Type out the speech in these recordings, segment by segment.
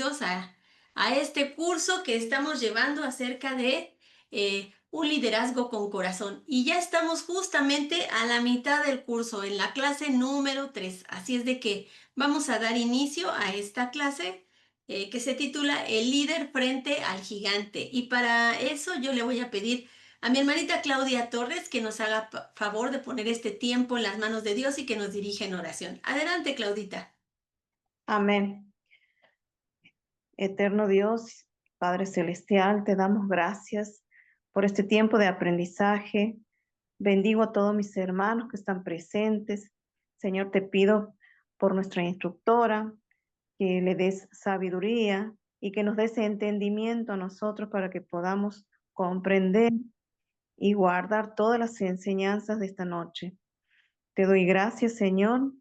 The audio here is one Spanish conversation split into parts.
bienvenidos a este curso que estamos llevando acerca de un liderazgo con corazón. Y ya estamos justamente a la mitad del curso, en la clase número 3. Así es de que vamos a dar inicio a esta clase que se titula El líder frente al gigante. Y para eso yo le voy a pedir a mi hermanita Claudia Torres que nos haga favor de poner este tiempo en las manos de Dios y que nos dirija en oración. Adelante, Claudita. Amén. Eterno Dios, Padre Celestial, te damos gracias por este tiempo de aprendizaje. Bendigo a todos mis hermanos que están presentes. Señor, te pido por nuestra instructora que le des sabiduría y que nos des entendimiento a nosotros para que podamos comprender y guardar todas las enseñanzas de esta noche. Te doy gracias, Señor,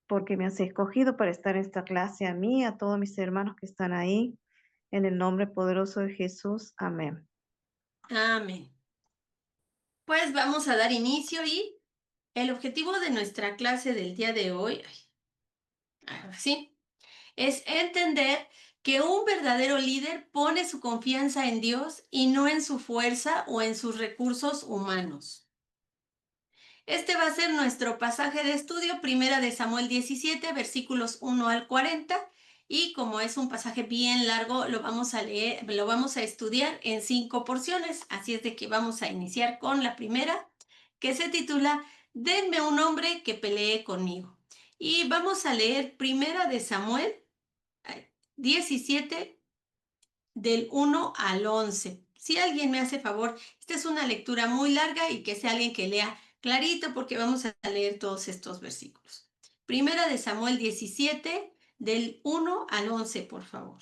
porque me has escogido para estar en esta clase a mí, a todos mis hermanos que están ahí, en el nombre poderoso de Jesús. Amén. Amén. Pues vamos a dar inicio y el objetivo de nuestra clase del día de hoy, ahora sí, es entender que un verdadero líder pone su confianza en Dios y no en su fuerza o en sus recursos humanos. Este va a ser nuestro pasaje de estudio, Primera de Samuel 17, versículos 1 al 40, y como es un pasaje bien largo, lo vamos a leer, lo vamos a estudiar en 5 porciones, así es de que vamos a iniciar con la primera, que se titula Denme un hombre que pelee conmigo. Y vamos a leer Primera de Samuel 17, del 1 al 11. Si alguien me hace favor, esta es una lectura muy larga y que sea alguien que lea clarito porque vamos a leer todos estos versículos. Primera de Samuel 17, del 1 al 11, por favor.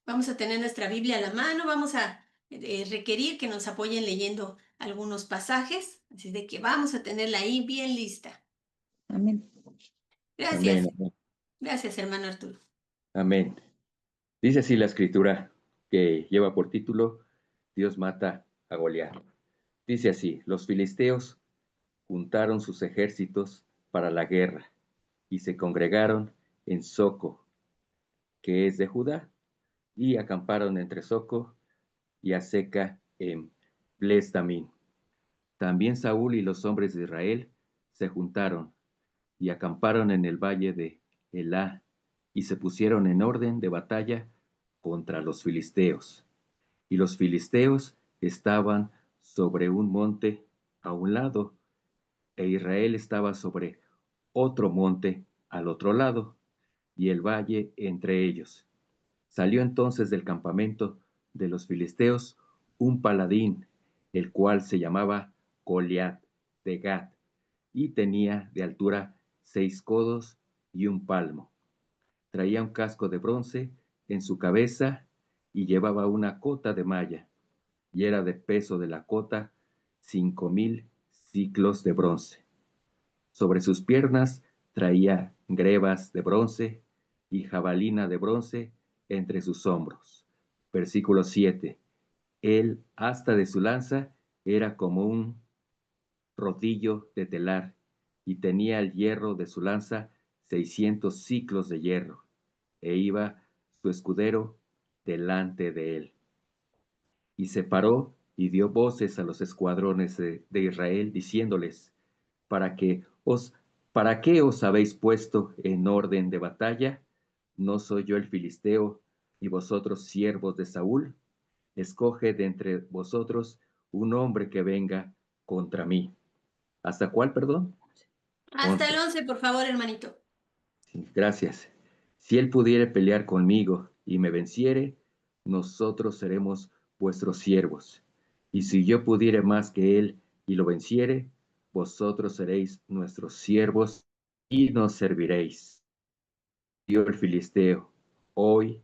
Vamos a tener nuestra Biblia a la mano, vamos a requerir que nos apoyen leyendo algunos pasajes, así de que vamos a tenerla ahí bien lista. Amén. Gracias, Amén. Amén. gracias, hermano Arturo. Amén. Dice así la escritura que lleva por título Dios mata a Goliat. Dice así: los filisteos juntaron sus ejércitos para la guerra y se congregaron en Soco, que es de Judá, y acamparon entre Soco y Aseca en Bles-Damín. También Saúl y los hombres de Israel se juntaron y acamparon en el valle de Elá y se pusieron en orden de batalla contra los filisteos. Y los filisteos estaban sobre un monte a un lado, e Israel estaba sobre otro monte al otro lado, y el valle entre ellos. Salió entonces del campamento de los filisteos un paladín, el cual se llamaba Goliat de Gat, y tenía de altura 6 codos y un palmo. Traía un casco de bronce en su cabeza y llevaba una cota de malla, y era de peso de la cota 5,000 siclos de bronce. Sobre sus piernas traía grebas de bronce y jabalina de bronce entre sus hombros. Versículo 7. El asta de su lanza era como un rodillo de telar, y tenía el hierro de su lanza 600 siclos de hierro, e iba su escudero delante de él. Y se paró y dio voces a los escuadrones de Israel, diciéndoles: ¿Para qué os habéis puesto en orden de batalla? ¿No soy yo el filisteo y vosotros siervos de Saúl? Escoge de entre vosotros un hombre que venga contra mí. ¿Hasta cuál, perdón? Hasta el 11. 11, por favor, hermanito. Sí, gracias. Si él pudiere pelear conmigo y me venciere, nosotros seremos vuestros siervos. Y si yo pudiere más que él y lo venciere, vosotros seréis nuestros siervos y nos serviréis. Dijo el filisteo: hoy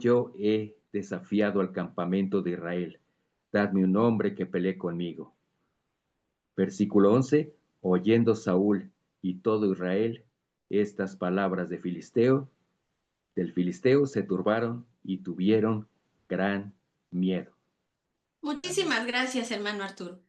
yo he desafiado al campamento de Israel. Dadme un hombre que pelee conmigo. Versículo 11. Oyendo Saúl y todo Israel estas palabras del filisteo se turbaron y tuvieron gran miedo. Muchísimas gracias, hermano Arturo.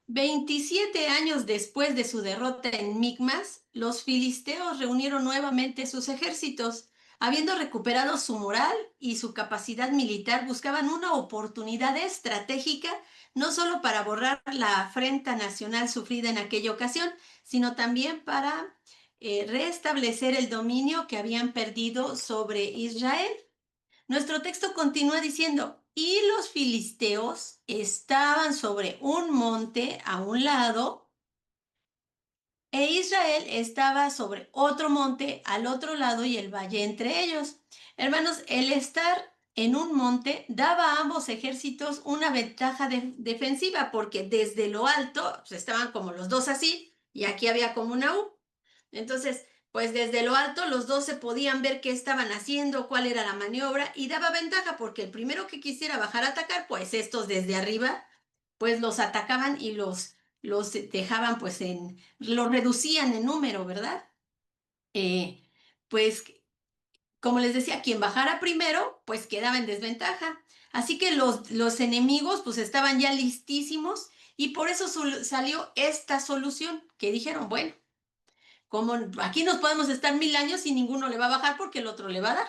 27 años después de su derrota en Micmas, los filisteos reunieron nuevamente sus ejércitos. Habiendo recuperado su moral y su capacidad militar, buscaban una oportunidad estratégica no solo para borrar la afrenta nacional sufrida en aquella ocasión, sino también para restablecer el dominio que habían perdido sobre Israel. Nuestro texto continúa diciendo, y los filisteos estaban sobre un monte a un lado, e Israel estaba sobre otro monte al otro lado y el valle entre ellos. Hermanos, el estar en un monte daba a ambos ejércitos una ventaja defensiva, porque desde lo alto pues, estaban como los dos así, y aquí había como una U. Entonces, pues desde lo alto los dos se podían ver qué estaban haciendo, cuál era la maniobra, y daba ventaja porque el primero que quisiera bajar a atacar, pues estos desde arriba, pues los atacaban y los dejaban pues los reducían en número, ¿verdad? Pues como les decía, quien bajara primero, pues quedaba en desventaja. Así que los enemigos pues estaban ya listísimos y por eso salió esta solución que dijeron, bueno, como aquí nos podemos estar 1000 años y ninguno le va a bajar porque el otro le va a dar.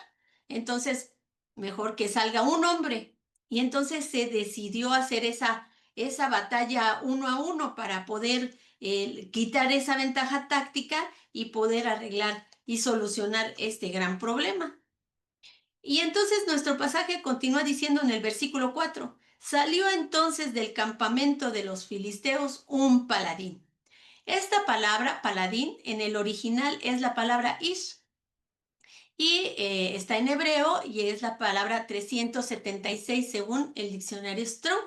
Entonces, mejor que salga un hombre. Y entonces se decidió hacer esa batalla 1 a 1 para poder quitar esa ventaja táctica y poder arreglar y solucionar este gran problema. Y entonces nuestro pasaje continúa diciendo en el versículo 4, salió entonces del campamento de los filisteos un paladín. Esta palabra, paladín, en el original es la palabra ish y está en hebreo y es la palabra 376 según el diccionario Strong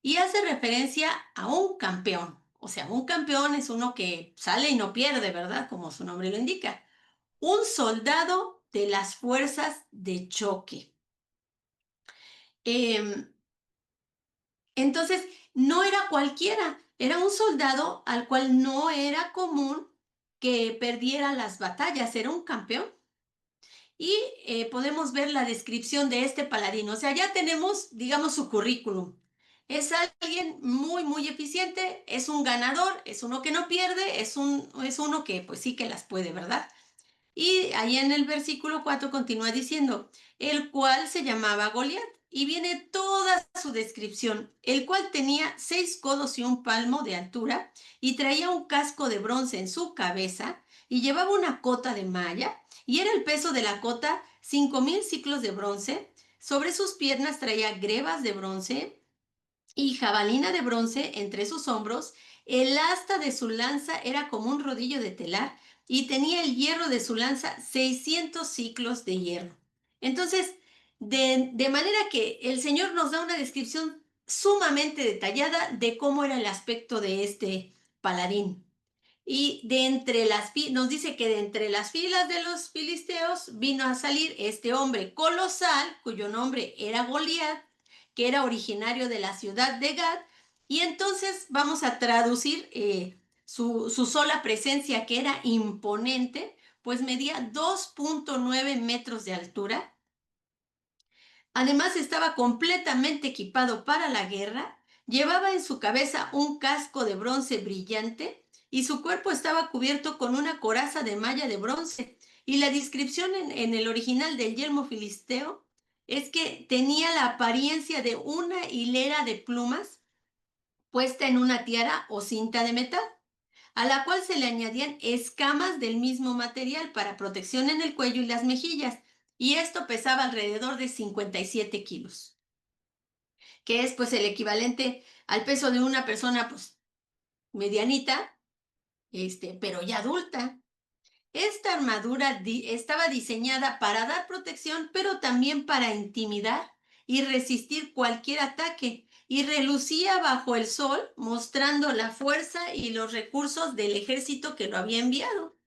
y hace referencia a un campeón. O sea, un campeón es uno que sale y no pierde, ¿verdad? Como su nombre lo indica. Un soldado de las fuerzas de choque. Entonces, no era cualquiera, era un soldado al cual no era común que perdiera las batallas, era un campeón. Y podemos ver la descripción de este paladín, o sea, ya tenemos, digamos, su currículum. Es alguien muy, muy eficiente, es un ganador, es uno que no pierde, es uno que pues sí que las puede, ¿verdad? Y ahí en el versículo 4 continúa diciendo, el cual se llamaba Goliat. Y viene toda su descripción, el cual tenía 6 codos y un palmo de altura, y traía un casco de bronce en su cabeza, y llevaba una cota de malla, y era el peso de la cota 5000 ciclos de bronce. Sobre sus piernas traía grebas de bronce, y jabalina de bronce entre sus hombros. El asta de su lanza era como un rodillo de telar y tenía el hierro de su lanza 600 ciclos de hierro. Entonces, de manera que el Señor nos da una descripción sumamente detallada de cómo era el aspecto de este paladín. Y nos dice que de entre las filas de los filisteos vino a salir este hombre colosal, cuyo nombre era Goliat, que era originario de la ciudad de Gad. Y entonces vamos a traducir su sola presencia, que era imponente, pues medía 2.9 metros de altura. Además estaba completamente equipado para la guerra, llevaba en su cabeza un casco de bronce brillante y su cuerpo estaba cubierto con una coraza de malla de bronce. Y la descripción en el original del yelmo filisteo es que tenía la apariencia de una hilera de plumas puesta en una tiara o cinta de metal, a la cual se le añadían escamas del mismo material para protección en el cuello y las mejillas, y esto pesaba alrededor de 57 kilos, que es pues el equivalente al peso de una persona pues medianita, pero ya adulta. Esta armadura estaba diseñada para dar protección, pero también para intimidar y resistir cualquier ataque, y relucía bajo el sol, mostrando la fuerza y los recursos del ejército que lo había enviado.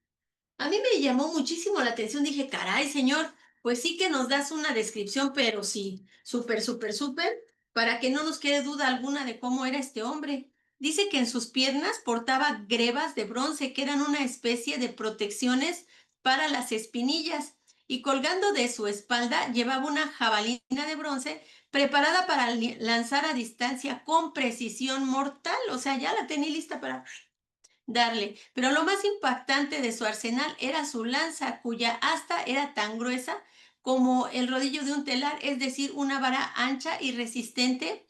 A mí me llamó muchísimo la atención, dije, caray, señor, pues sí que nos das una descripción, pero sí, súper, súper, súper, para que no nos quede duda alguna de cómo era este hombre. Dice que en sus piernas portaba grebas de bronce, que eran una especie de protecciones para las espinillas, y colgando de su espalda llevaba una jabalina de bronce preparada para lanzar a distancia con precisión mortal. O sea, ya la tenía lista para darle. Pero lo más impactante de su arsenal era su lanza, cuya asta era tan gruesa como el rodillo de un telar, es decir, una vara ancha y resistente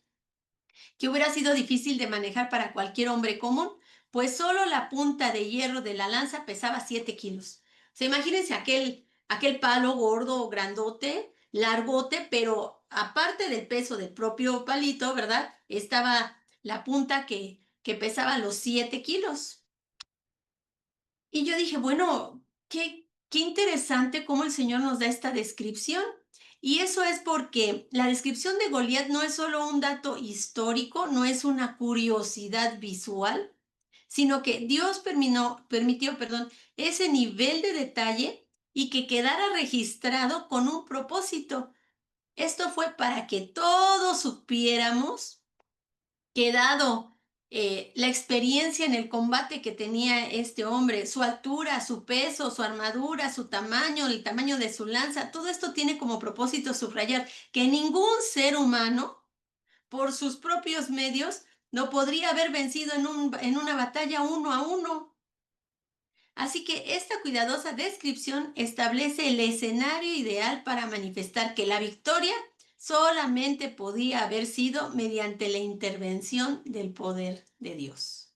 que hubiera sido difícil de manejar para cualquier hombre común, pues solo la punta de hierro de la lanza pesaba 7 kilos. O sea, imagínense aquel palo gordo, grandote, largote, pero aparte del peso del propio palito, ¿verdad? Estaba la punta que pesaba los 7 kilos. Y yo dije, bueno, qué interesante cómo el Señor nos da esta descripción. Y eso es porque la descripción de Goliat no es solo un dato histórico, no es una curiosidad visual, sino que Dios permitió, ese nivel de detalle y que quedara registrado con un propósito. Esto fue para que todos supiéramos que dado la experiencia en el combate que tenía este hombre, su altura, su peso, su armadura, su tamaño, el tamaño de su lanza, todo esto tiene como propósito subrayar que ningún ser humano, por sus propios medios, lo podría haber vencido en una batalla 1-1. Así que esta cuidadosa descripción establece el escenario ideal para manifestar que la victoria solamente podía haber sido mediante la intervención del poder de Dios.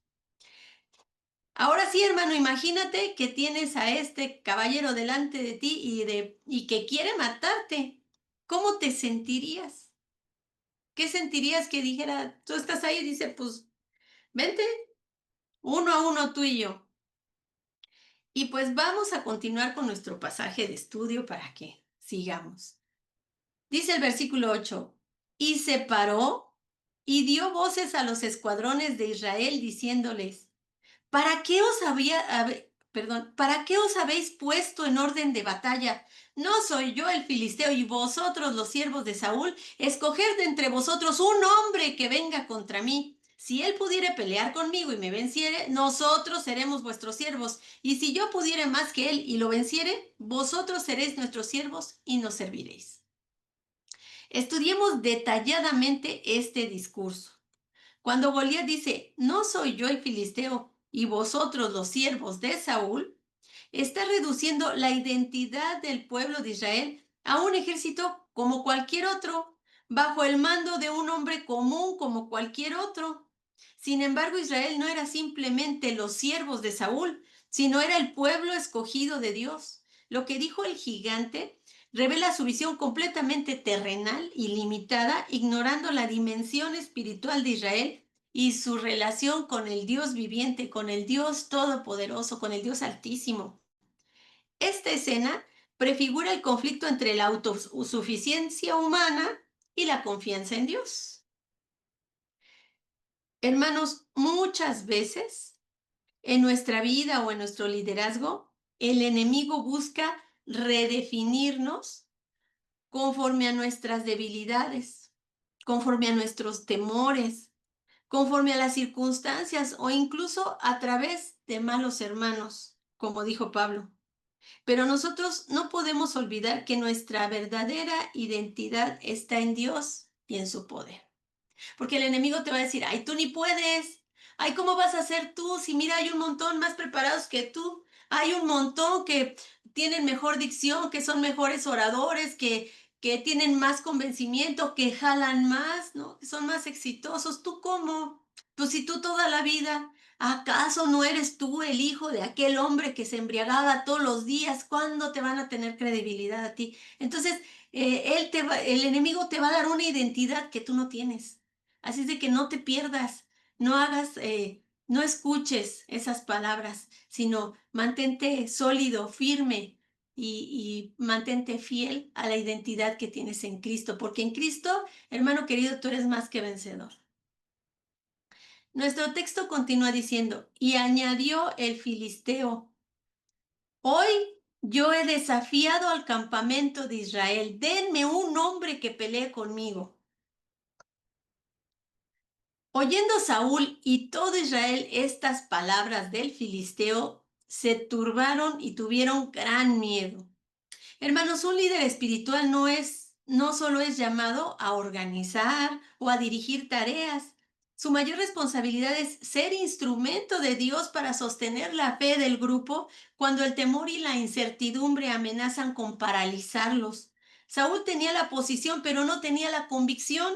Ahora sí, hermano, imagínate que tienes a este caballero delante de ti y que quiere matarte. ¿Cómo te sentirías? ¿Qué sentirías que dijera, tú estás ahí y dice, pues, vente, 1-1 tú y yo? Y pues vamos a continuar con nuestro pasaje de estudio para que sigamos. Dice el versículo 8, y se paró y dio voces a los escuadrones de Israel diciéndoles, ¿para qué os habéis puesto en orden de batalla? ¿No soy yo el filisteo y vosotros los siervos de Saúl? Escoged de entre vosotros un hombre que venga contra mí. Si él pudiere pelear conmigo y me venciere, nosotros seremos vuestros siervos. Y si yo pudiere más que él y lo venciere, vosotros seréis nuestros siervos y nos serviréis. Estudiemos detalladamente este discurso. Cuando Goliat dice, no soy yo el filisteo y vosotros los siervos de Saúl, está reduciendo la identidad del pueblo de Israel a un ejército como cualquier otro, bajo el mando de un hombre común como cualquier otro. Sin embargo, Israel no era simplemente los siervos de Saúl, sino era el pueblo escogido de Dios. Lo que dijo el gigante revela su visión completamente terrenal y limitada, ignorando la dimensión espiritual de Israel y su relación con el Dios viviente, con el Dios todopoderoso, con el Dios altísimo. Esta escena prefigura el conflicto entre la autosuficiencia humana y la confianza en Dios. Hermanos, muchas veces en nuestra vida o en nuestro liderazgo, el enemigo busca redefinirnos conforme a nuestras debilidades, conforme a nuestros temores, conforme a las circunstancias o incluso a través de malos hermanos, como dijo Pablo. Pero nosotros no podemos olvidar que nuestra verdadera identidad está en Dios y en su poder. Porque el enemigo te va a decir, ay, tú ni puedes. Ay, ¿cómo vas a ser tú? Si mira, hay un montón más preparados que tú. Hay un montón que tienen mejor dicción, que son mejores oradores, que tienen más convencimiento, que jalan más, ¿no? Que son más exitosos. ¿Tú cómo? Pues si tú toda la vida, ¿acaso no eres tú el hijo de aquel hombre que se embriagaba todos los días? ¿Cuándo te van a tener credibilidad a ti? Entonces, el enemigo te va a dar una identidad que tú no tienes. Así es de que no te pierdas, no hagas, no escuches esas palabras, sino mantente sólido, firme y mantente fiel a la identidad que tienes en Cristo, porque en Cristo, hermano querido, tú eres más que vencedor. Nuestro texto continúa diciendo, y añadió el filisteo, hoy yo he desafiado al campamento de Israel, denme un hombre que pelee conmigo. Oyendo Saúl y todo Israel estas palabras del filisteo, se turbaron y tuvieron gran miedo. Hermanos, un líder espiritual no es no solo es llamado a organizar o a dirigir tareas. Su mayor responsabilidad es ser instrumento de Dios para sostener la fe del grupo cuando el temor y la incertidumbre amenazan con paralizarlos. Saúl tenía la posición, pero no tenía la convicción.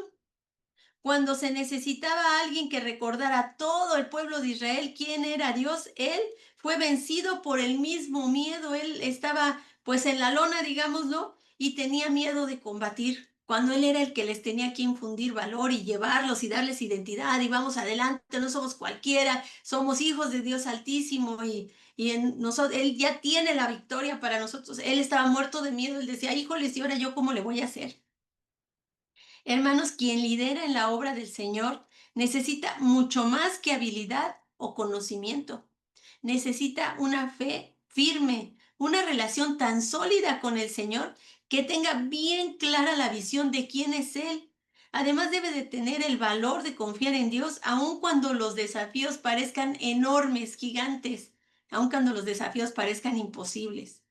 Cuando se necesitaba a alguien que recordara a todo el pueblo de Israel quién era Dios, él fue vencido por el mismo miedo. Él estaba pues en la lona, digámoslo, y tenía miedo de combatir. Cuando él era el que les tenía que infundir valor y llevarlos y darles identidad y vamos adelante, no somos cualquiera, somos hijos de Dios Altísimo y en nosotros, él ya tiene la victoria para nosotros. Él estaba muerto de miedo, él decía, híjoles, ¿y ahora yo cómo le voy a hacer? Hermanos, quien lidera en la obra del Señor necesita mucho más que habilidad o conocimiento. Necesita una fe firme, una relación tan sólida con el Señor que tenga bien clara la visión de quién es Él. Además debe de tener el valor de confiar en Dios aun cuando los desafíos parezcan enormes, gigantes, aun cuando los desafíos parezcan imposibles.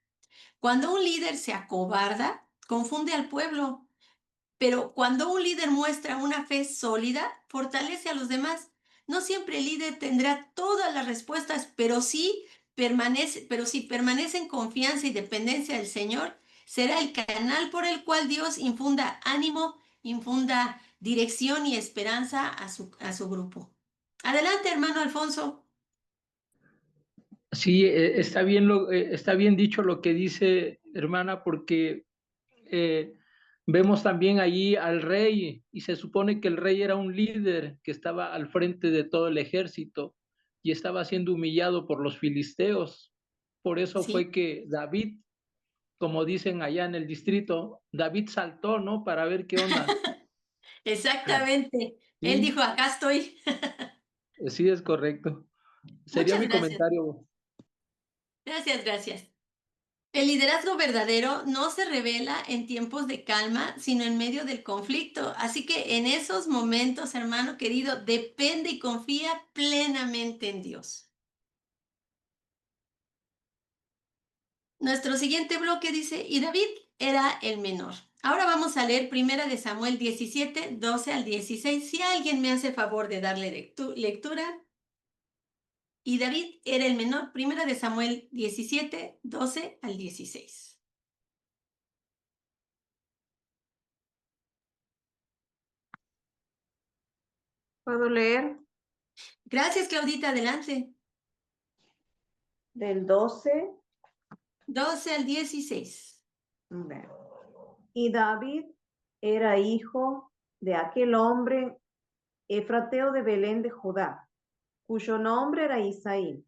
Cuando un líder se acobarda, confunde al pueblo, pero cuando un líder muestra una fe sólida, fortalece a los demás. No siempre el líder tendrá todas las respuestas, pero si permanece en confianza y dependencia del Señor, será el canal por el cual Dios infunda ánimo, infunda dirección y esperanza a su grupo. Adelante, hermano Alfonso. Sí, está bien dicho lo que dice hermana, porque eh, vemos también allí al rey y se supone que el rey era un líder que estaba al frente de todo el ejército y estaba siendo humillado por los filisteos. Por eso Sí, fue que David, como dicen allá en el distrito, David saltó, ¿no? Para ver qué onda. exactamente. Él Sí, dijo, acá estoy. sí es correcto. Sería Muchas mi gracias. comentario. Gracias, gracias. El liderazgo verdadero no se revela en tiempos de calma, sino en medio del conflicto. Así que en esos momentos, hermano querido, depende y confía plenamente en Dios. Nuestro siguiente bloque dice, y David era el menor. Ahora vamos a leer Primera de Samuel 17, 12 al 16. Si alguien me hace favor de darle lectura. Y David era el menor. Primera de Samuel 17, 12 al 16. ¿Puedo leer Gracias, Claudita. Adelante. del 12? 12 al 16. Bueno. Y David era hijo de aquel hombre efrateo de Belén de Judá, cuyo nombre era Isaí,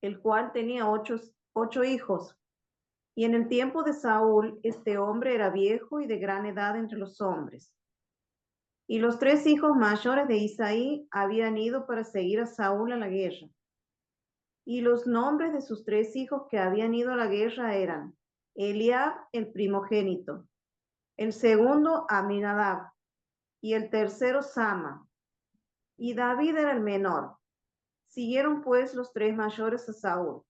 el cual tenía ocho hijos. Y en el tiempo de Saúl, este hombre era viejo y de gran edad entre los hombres. Y los tres hijos mayores de Isaí habían ido para seguir a Saúl a la guerra. Y los nombres de sus tres hijos que habían ido a la guerra eran Eliab, el primogénito, el segundo Aminadab y el tercero Sama. Y David era el menor. Siguieron pues los tres mayores a Saúl.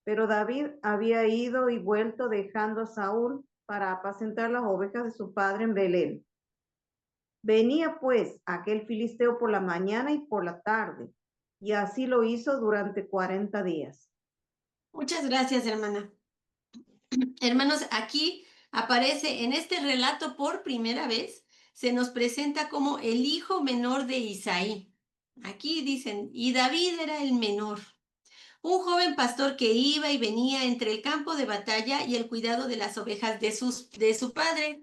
Pero David había ido y vuelto dejando a Saúl para apacentar las ovejas de su padre en Belén. Venía pues aquel filisteo por la mañana y por la tarde, y así lo hizo durante 40 días. Muchas gracias, hermana. Hermanos, aquí aparece en este relato por primera vez, se nos presenta como el hijo menor de Isaí. Aquí dicen, y David era el menor, un joven pastor que iba y venía entre el campo de batalla y el cuidado de las ovejas de su padre.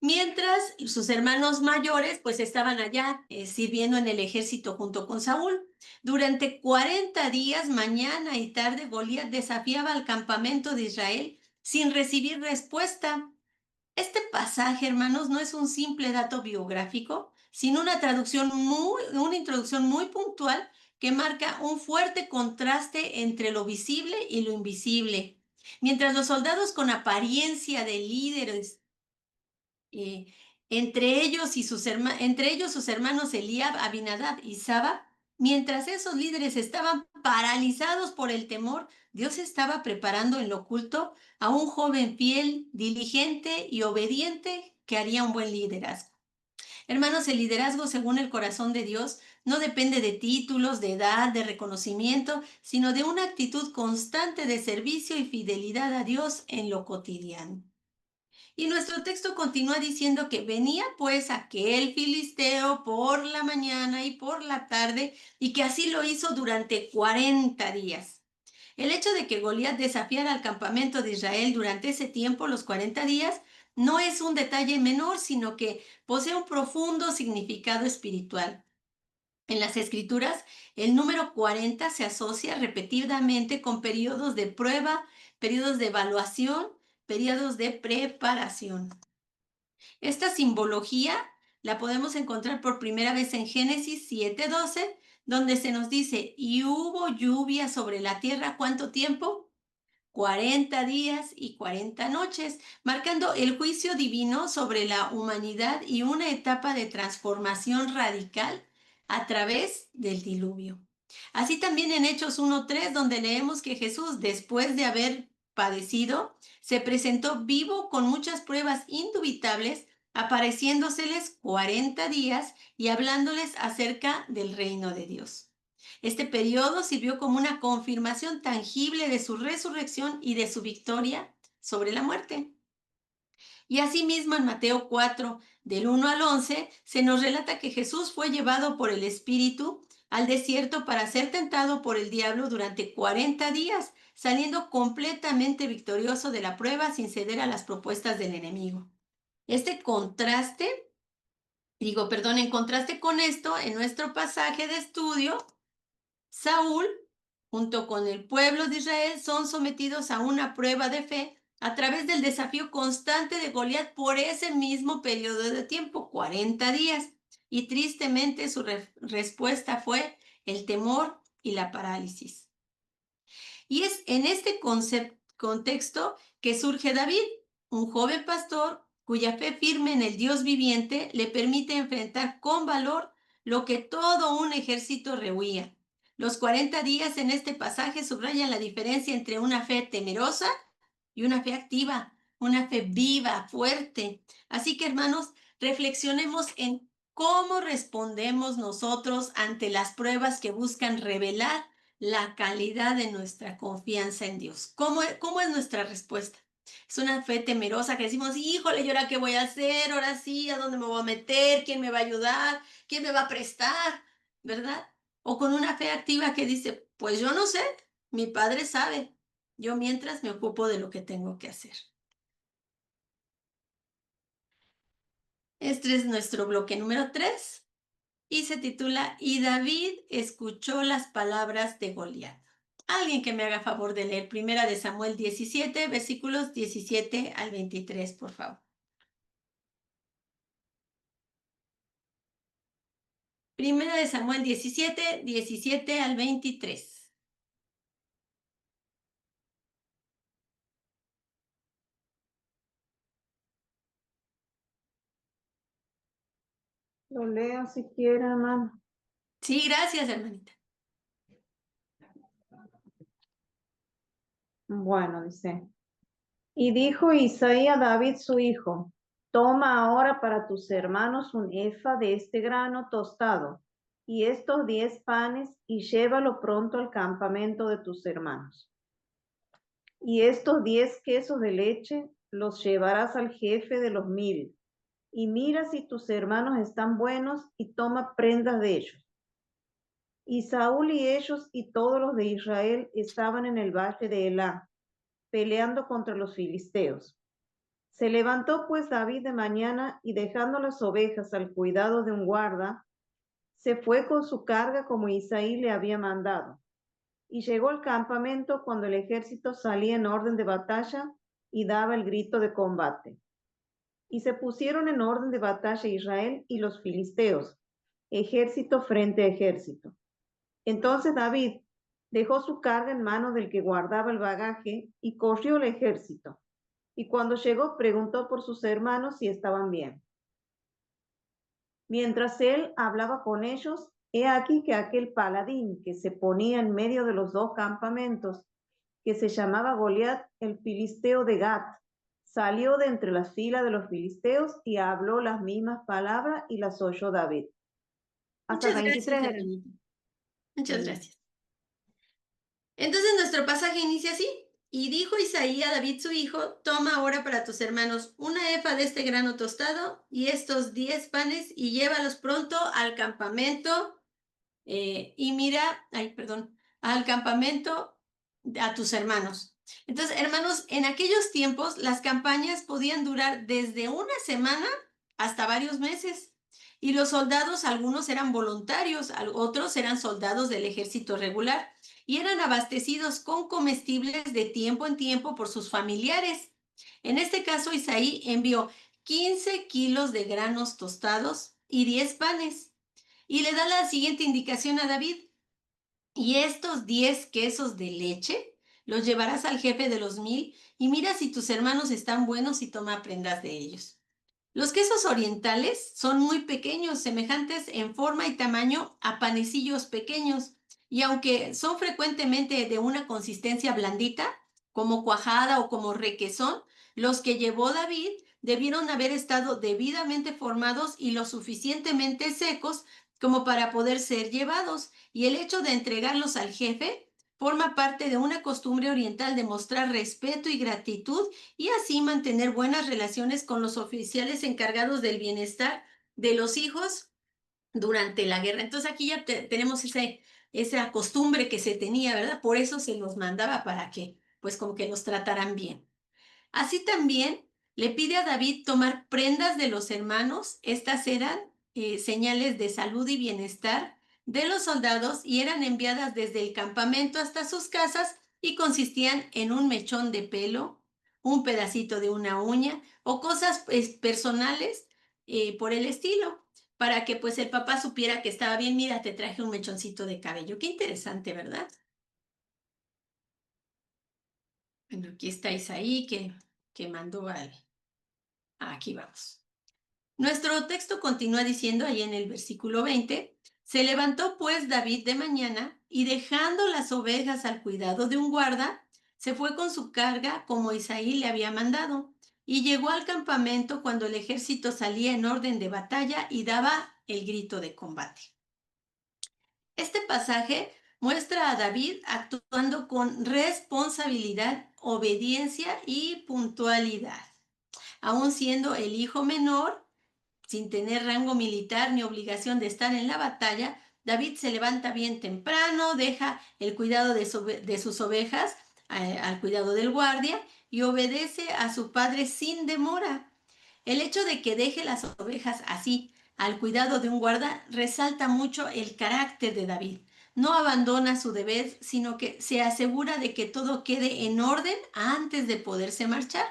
Mientras sus hermanos mayores pues estaban allá sirviendo en el ejército junto con Saúl. Durante 40 días, mañana y tarde, Goliat desafiaba al campamento de Israel sin recibir respuesta. Este pasaje, hermanos, no es un simple dato biográfico, sino una introducción muy puntual que marca un fuerte contraste entre lo visible y lo invisible. Mientras los soldados con apariencia de líderes entre ellos sus hermanos Eliab, Abinadab y Saba Mientras esos líderes estaban paralizados por el temor, Dios estaba preparando en lo oculto a un joven fiel, diligente y obediente que haría un buen liderazgo. Hermanos, el liderazgo según el corazón de Dios no depende de títulos, de edad, de reconocimiento, sino de una actitud constante de servicio y fidelidad a Dios en lo cotidiano. Y nuestro texto continúa diciendo que venía pues aquel filisteo por la mañana y por la tarde, y que así lo hizo durante 40 días. El hecho de que Goliat desafiara al campamento de Israel durante ese tiempo, los 40 días, no es un detalle menor, sino que posee un profundo significado espiritual. En las Escrituras, el número 40 se asocia repetidamente con periodos de prueba, periodos de evaluación, periodos de preparación. Esta simbología la podemos encontrar por primera vez en Génesis 7:12, donde se nos dice, y hubo lluvia sobre la tierra, ¿cuánto tiempo? 40 días y 40 noches, marcando el juicio divino sobre la humanidad y una etapa de transformación radical a través del diluvio. Así también en Hechos 1:3, donde leemos que Jesús, después de haber padecido, se presentó vivo con muchas pruebas indubitables, apareciéndoseles 40 días y hablándoles acerca del reino de Dios. Este periodo sirvió como una confirmación tangible de su resurrección y de su victoria sobre la muerte. Y asimismo en Mateo 4, del 1 al 11, se nos relata que Jesús fue llevado por el Espíritu al desierto para ser tentado por el diablo durante 40 días, saliendo completamente victorioso de la prueba sin ceder a las propuestas del enemigo. En contraste con esto, en nuestro pasaje de estudio, Saúl, junto con el pueblo de Israel, son sometidos a una prueba de fe a través del desafío constante de Goliat por ese mismo periodo de tiempo, 40 días. Y tristemente su respuesta fue el temor y la parálisis. Y es en este contexto que surge David, un joven pastor cuya fe firme en el Dios viviente le permite enfrentar con valor lo que todo un ejército rehuía. Los 40 días en este pasaje subrayan la diferencia entre una fe temerosa y una fe activa, una fe viva, fuerte. Así que, hermanos, reflexionemos en cómo respondemos nosotros ante las pruebas que buscan revelar la calidad de nuestra confianza en Dios. ¿Cómo es nuestra respuesta? Es una fe temerosa que decimos, híjole, ¿y ahora qué voy a hacer? Ahora sí, ¿a dónde me voy a meter? ¿Quién me va a ayudar? ¿Quién me va a prestar? ¿Verdad? O con una fe activa que dice, pues yo no sé, mi padre sabe. Yo mientras me ocupo de lo que tengo que hacer. Este es nuestro bloque número 3 y se titula Y David escuchó las palabras de Goliat. Alguien que me haga favor de leer Primera de Samuel 17, versículos 17 al 23, por favor. Primera de Samuel 17, 17 al 23. Lo leo si quiere, hermano. Sí, gracias, hermanita. Bueno, dice. Y dijo Isaí a David su hijo, toma ahora para tus hermanos un efa de este grano tostado y estos 10 panes y llévalo pronto al campamento de tus hermanos. Y estos 10 quesos de leche los llevarás al jefe de los 1000 y mira si tus hermanos están buenos y toma prendas de ellos. Y Saúl y ellos y todos los de Israel estaban en el valle de Elá, peleando contra los filisteos. Se levantó pues David de mañana y dejando las ovejas al cuidado de un guarda, se fue con su carga como Isaí le había mandado. Y llegó al campamento cuando el ejército salía en orden de batalla y daba el grito de combate. Y se pusieron en orden de batalla Israel y los filisteos, ejército frente a ejército. Entonces David dejó su carga en manos del que guardaba el bagaje y corrió el ejército. Y cuando llegó, preguntó por sus hermanos si estaban bien. Mientras él hablaba con ellos, He aquí que aquel paladín que se ponía en medio de los dos campamentos, que se llamaba Goliat, el filisteo de Gat, salió de entre las filas de los filisteos y habló las mismas palabras y las oyó David. Hasta Muchas 23 gracias, era. hermanita. Muchas Mm. gracias. Entonces nuestro pasaje inicia así. Y dijo Isaí a David su hijo, toma ahora para tus hermanos una efa de este grano tostado y estos 10 panes y llévalos pronto al campamento y mira, al campamento a tus hermanos. Entonces, hermanos, en aquellos tiempos las campañas podían durar desde una semana hasta varios meses. Y los soldados, algunos eran voluntarios, otros eran soldados del ejército regular y eran abastecidos con comestibles de tiempo en tiempo por sus familiares. En este caso, Isaí envió 15 kilos de granos tostados y 10 panes. Y le da la siguiente indicación a David. Y estos 10 quesos de leche los llevarás al jefe de los 1000 y mira si tus hermanos están buenos y toma prendas de ellos. Los quesos orientales son muy pequeños, semejantes en forma y tamaño a panecillos pequeños, y aunque son frecuentemente de una consistencia blandita, como cuajada o como requesón, los que llevó David debieron haber estado debidamente formados y lo suficientemente secos como para poder ser llevados, y el hecho de entregarlos al jefe forma parte de una costumbre oriental de mostrar respeto y gratitud y así mantener buenas relaciones con los oficiales encargados del bienestar de los hijos durante la guerra. Entonces aquí ya tenemos esa costumbre que se tenía, ¿verdad? Por eso se los mandaba para que, pues como que los trataran bien. Así también le pide a David tomar prendas de los hermanos. Estas eran señales de salud y bienestar de los soldados y eran enviadas desde el campamento hasta sus casas y consistían en un mechón de pelo, un pedacito de una uña o cosas personales por el estilo, para que pues el papá supiera que estaba bien. Mira, te traje un mechoncito de cabello. Qué interesante, ¿verdad? Bueno, aquí está Isaí que mandó al... Aquí vamos. Nuestro texto continúa diciendo ahí en el versículo 20, se levantó pues David de mañana y dejando las ovejas al cuidado de un guarda, se fue con su carga como Isaí le había mandado y llegó al campamento cuando el ejército salía en orden de batalla y daba el grito de combate. Este pasaje muestra a David actuando con responsabilidad, obediencia y puntualidad. Aún siendo el hijo menor, sin tener rango militar ni obligación de estar en la batalla, David se levanta bien temprano, deja el cuidado de sus ovejas al cuidado del guardia y obedece a su padre sin demora. El hecho de que deje las ovejas así al cuidado de un guarda resalta mucho el carácter de David. No abandona su deber, sino que se asegura de que todo quede en orden antes de poderse marchar.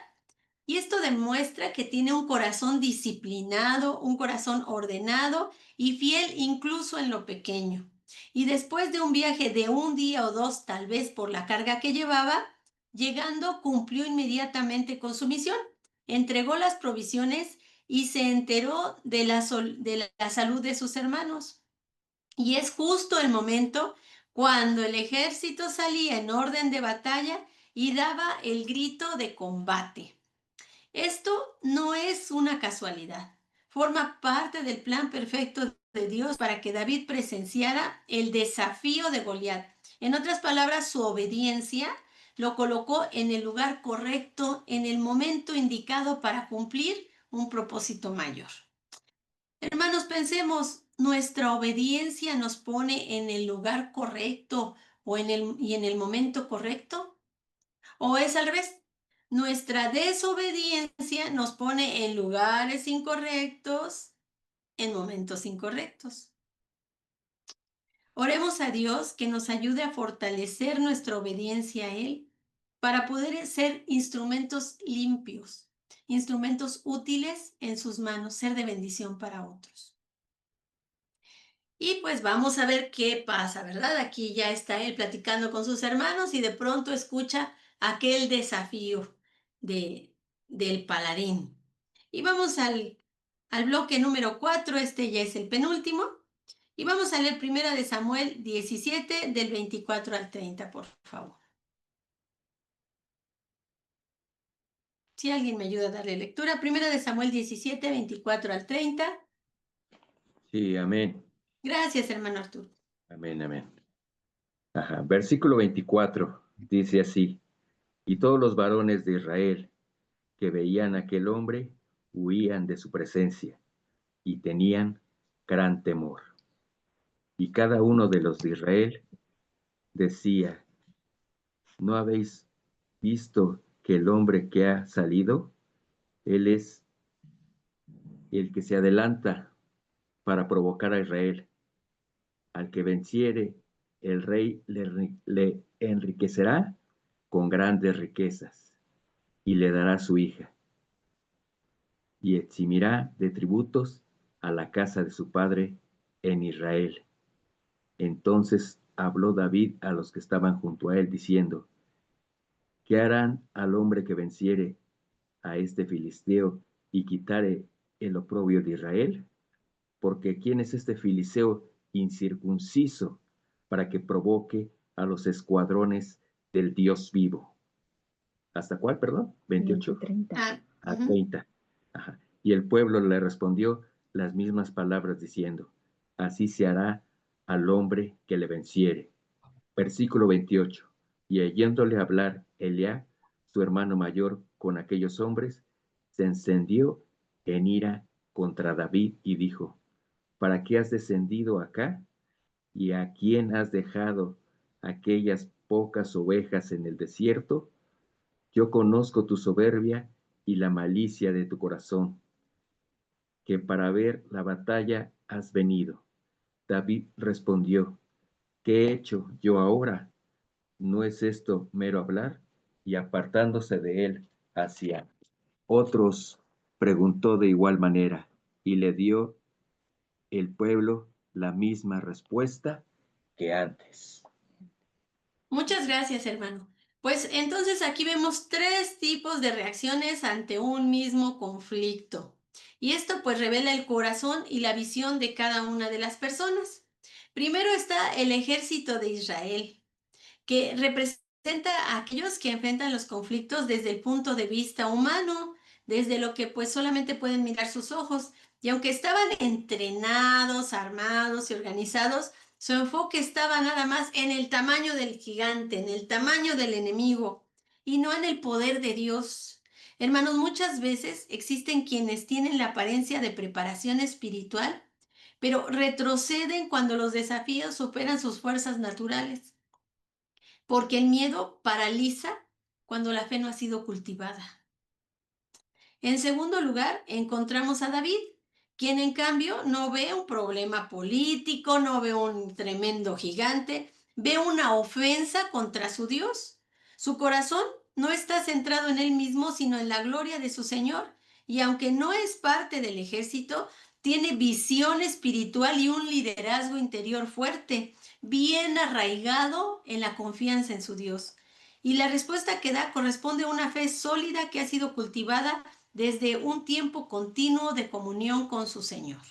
Y esto demuestra que tiene un corazón disciplinado, un corazón ordenado y fiel incluso en lo pequeño. Y después de un viaje de un día o dos, tal vez por la carga que llevaba, llegando cumplió inmediatamente con su misión, entregó las provisiones y se enteró de la salud de sus hermanos. Y es justo el momento cuando el ejército salía en orden de batalla y daba el grito de combate. Esto no es una casualidad, forma parte del plan perfecto de Dios para que David presenciara el desafío de Goliat. En otras palabras, su obediencia lo colocó en el lugar correcto, en el momento indicado para cumplir un propósito mayor. Hermanos, pensemos, ¿nuestra obediencia nos pone en el lugar correcto y en el momento correcto? ¿O es al revés? Nuestra desobediencia nos pone en lugares incorrectos, en momentos incorrectos. Oremos a Dios que nos ayude a fortalecer nuestra obediencia a Él para poder ser instrumentos limpios, instrumentos útiles en sus manos, ser de bendición para otros. Y pues vamos a ver qué pasa, ¿verdad? Aquí ya está él platicando con sus hermanos y de pronto escucha aquel desafío del paladín. Y vamos al bloque número 4, este ya es el penúltimo. Y vamos a leer 1 de Samuel 17, del 24 al 30, por favor. Si alguien me ayuda a darle lectura. 1 de Samuel 17, 24 al 30. Sí, amén. Gracias, hermano Arturo. Amén, amén. Ajá. Versículo 24 dice así: y todos los varones de Israel que veían a aquel hombre huían de su presencia y tenían gran temor. Y cada uno de los de Israel decía: ¿no habéis visto que el hombre que ha salido, él es el que se adelanta para provocar a Israel? Al que venciere, el rey le enriquecerá con grandes riquezas y le dará su hija, y eximirá de tributos a la casa de su padre en Israel. Entonces habló David a los que estaban junto a él, diciendo: ¿qué harán al hombre que venciere a este filisteo y quitare el oprobio de Israel? Porque ¿quién es este filisteo incircunciso para que provoque a los escuadrones del Dios vivo? ¿Hasta cuál, perdón? 28. 30. A 30. Ajá. Y el pueblo le respondió las mismas palabras diciendo: así se hará al hombre que le venciere. Versículo 28. Y oyéndole hablar Eliab, su hermano mayor, con aquellos hombres, se encendió en ira contra David y dijo: ¿para qué has descendido acá? ¿Y a quién has dejado aquellas pocas ovejas en el desierto? Yo conozco tu soberbia y la malicia de tu corazón, que para ver la batalla has venido. David respondió: ¿qué he hecho yo ahora? ¿No es esto mero hablar? Y apartándose de él hacia otros, preguntó de igual manera, y le dio el pueblo la misma respuesta que antes. Muchas gracias, hermano. Pues entonces aquí vemos 3 tipos de reacciones ante un mismo conflicto. Y esto pues revela el corazón y la visión de cada una de las personas. Primero está el ejército de Israel, que representa a aquellos que enfrentan los conflictos desde el punto de vista humano, desde lo que pues solamente pueden mirar sus ojos. Y aunque estaban entrenados, armados y organizados, su enfoque estaba nada más en el tamaño del gigante, en el tamaño del enemigo y no en el poder de Dios. Hermanos, muchas veces existen quienes tienen la apariencia de preparación espiritual, pero retroceden cuando los desafíos superan sus fuerzas naturales, porque el miedo paraliza cuando la fe no ha sido cultivada. En segundo lugar, encontramos a David, quien en cambio no ve un problema político, no ve un tremendo gigante, ve una ofensa contra su Dios. Su corazón no está centrado en él mismo, sino en la gloria de su Señor. Y aunque no es parte del ejército, tiene visión espiritual y un liderazgo interior fuerte, bien arraigado en la confianza en su Dios. Y la respuesta que da corresponde a una fe sólida que ha sido cultivada desde un tiempo continuo de comunión con su Señor.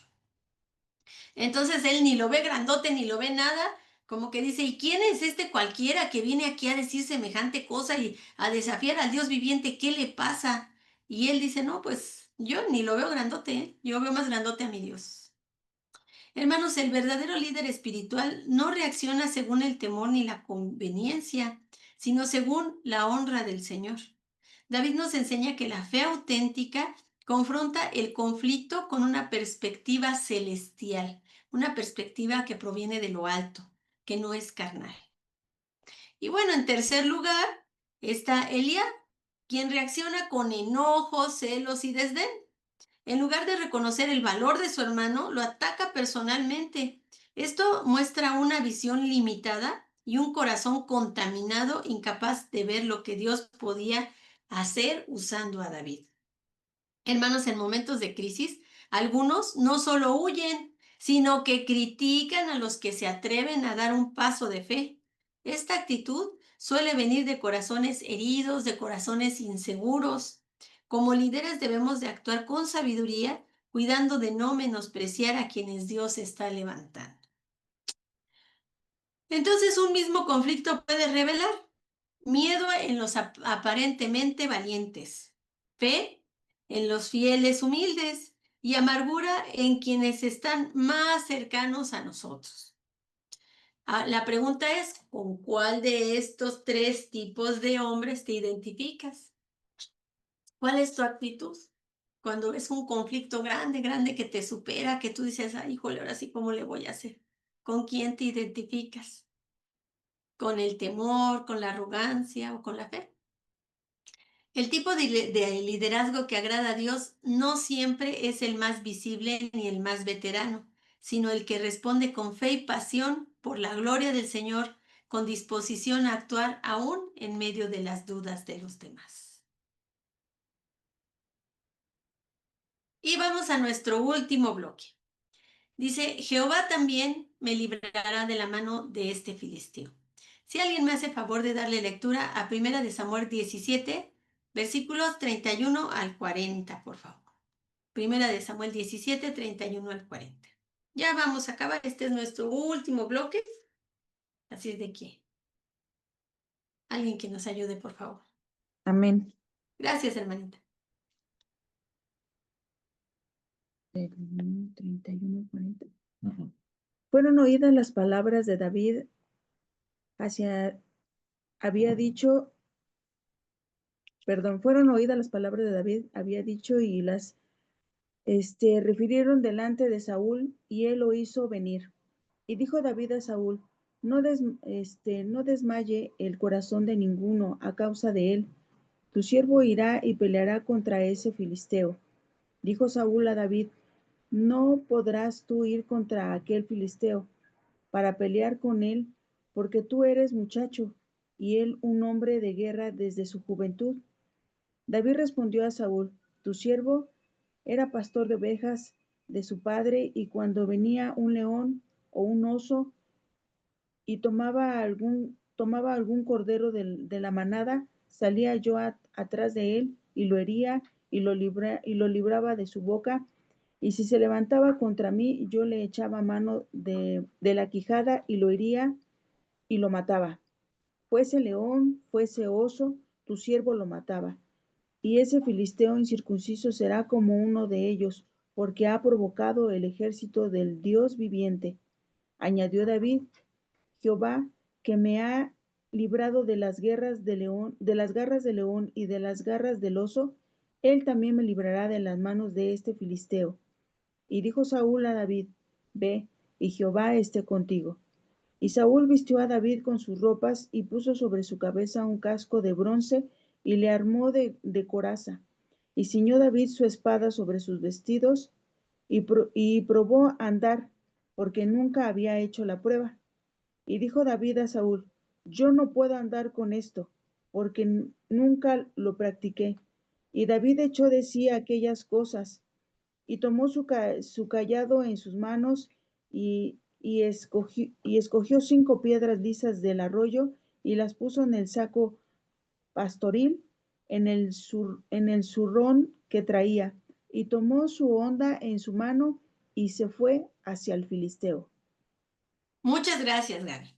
Entonces él ni lo ve grandote ni lo ve nada, como que dice: ¿y quién es este cualquiera que viene aquí a decir semejante cosa y a desafiar al Dios viviente? ¿Qué le pasa? Y él dice: no, pues yo ni lo veo grandote, yo veo más grandote a mi Dios. Hermanos, el verdadero líder espiritual no reacciona según el temor ni la conveniencia, sino según la honra del Señor. David nos enseña que la fe auténtica confronta el conflicto con una perspectiva celestial, una perspectiva que proviene de lo alto, que no es carnal. Y bueno, en tercer lugar está Eliab, quien reacciona con enojo, celos y desdén. En lugar de reconocer el valor de su hermano, lo ataca personalmente. Esto muestra una visión limitada y un corazón contaminado, incapaz de ver lo que Dios podía hacer usando a David. Hermanos, en momentos de crisis, algunos no solo huyen, sino que critican a los que se atreven a dar un paso de fe. Esta actitud suele venir de corazones heridos, de corazones inseguros. Como líderes debemos de actuar con sabiduría, cuidando de no menospreciar a quienes Dios está levantando. Entonces, un mismo conflicto puede revelar miedo en los aparentemente valientes, fe en los fieles humildes y amargura en quienes están más cercanos a nosotros. La pregunta es, ¿con cuál de estos tres tipos de hombres te identificas? ¿Cuál es tu actitud? Cuando es un conflicto grande, grande que te supera, que tú dices, ay, híjole, ahora sí, ¿cómo le voy a hacer? ¿Con quién te identificas? ¿Con el temor, con la arrogancia o con la fe? El tipo de liderazgo que agrada a Dios no siempre es el más visible ni el más veterano, sino el que responde con fe y pasión por la gloria del Señor, con disposición a actuar aún en medio de las dudas de los demás. Y vamos a nuestro último bloque. Dice, Jehová también me librará de la mano de este filisteo. Si alguien me hace favor de darle lectura a 1 de Samuel 17, versículos 31 al 40, por favor. 1 de Samuel 17, 31 al 40. Ya vamos a acabar, este es nuestro último bloque. Así es de que alguien que nos ayude, por favor. Amén. Gracias, hermanita. 31, 40. Ujú. Fueron oídas las palabras de David había dicho, fueron oídas las palabras de David, había dicho, y las refirieron delante de Saúl, y él lo hizo venir. Y dijo David a Saúl, no desmaye el corazón de ninguno a causa de él. Tu siervo irá y peleará contra ese filisteo. Dijo Saúl a David, no podrás tú ir contra aquel filisteo para pelear con él, porque tú eres muchacho, y él un hombre de guerra desde su juventud. David respondió a Saúl, tu siervo era pastor de ovejas de su padre, y cuando venía un león o un oso y tomaba algún cordero de la manada, salía yo atrás de él y lo hería y lo libraba de su boca. Y si se levantaba contra mí, yo le echaba mano de la quijada y lo hería y lo mataba. Fuese león, fuese oso, tu siervo lo mataba. Y ese filisteo incircunciso será como uno de ellos, porque ha provocado el ejército del Dios viviente. Añadió David, Jehová, que me ha librado de las garras del león y de las garras del oso, él también me librará de las manos de este filisteo. Y dijo Saúl a David, ve, y Jehová esté contigo. Y Saúl vistió a David con sus ropas y puso sobre su cabeza un casco de bronce y le armó de coraza. Y ciñó David su espada sobre sus vestidos y probó andar, porque nunca había hecho la prueba. Y dijo David a Saúl, yo no puedo andar con esto, porque nunca lo practiqué. Y David echó de sí aquellas cosas, y tomó su cayado en sus manos, y escogió 5 piedras lisas del arroyo, y las puso en el saco pastoril, en el zurrón que traía, y tomó su honda en su mano, y se fue hacia el filisteo. Muchas gracias, Gaby.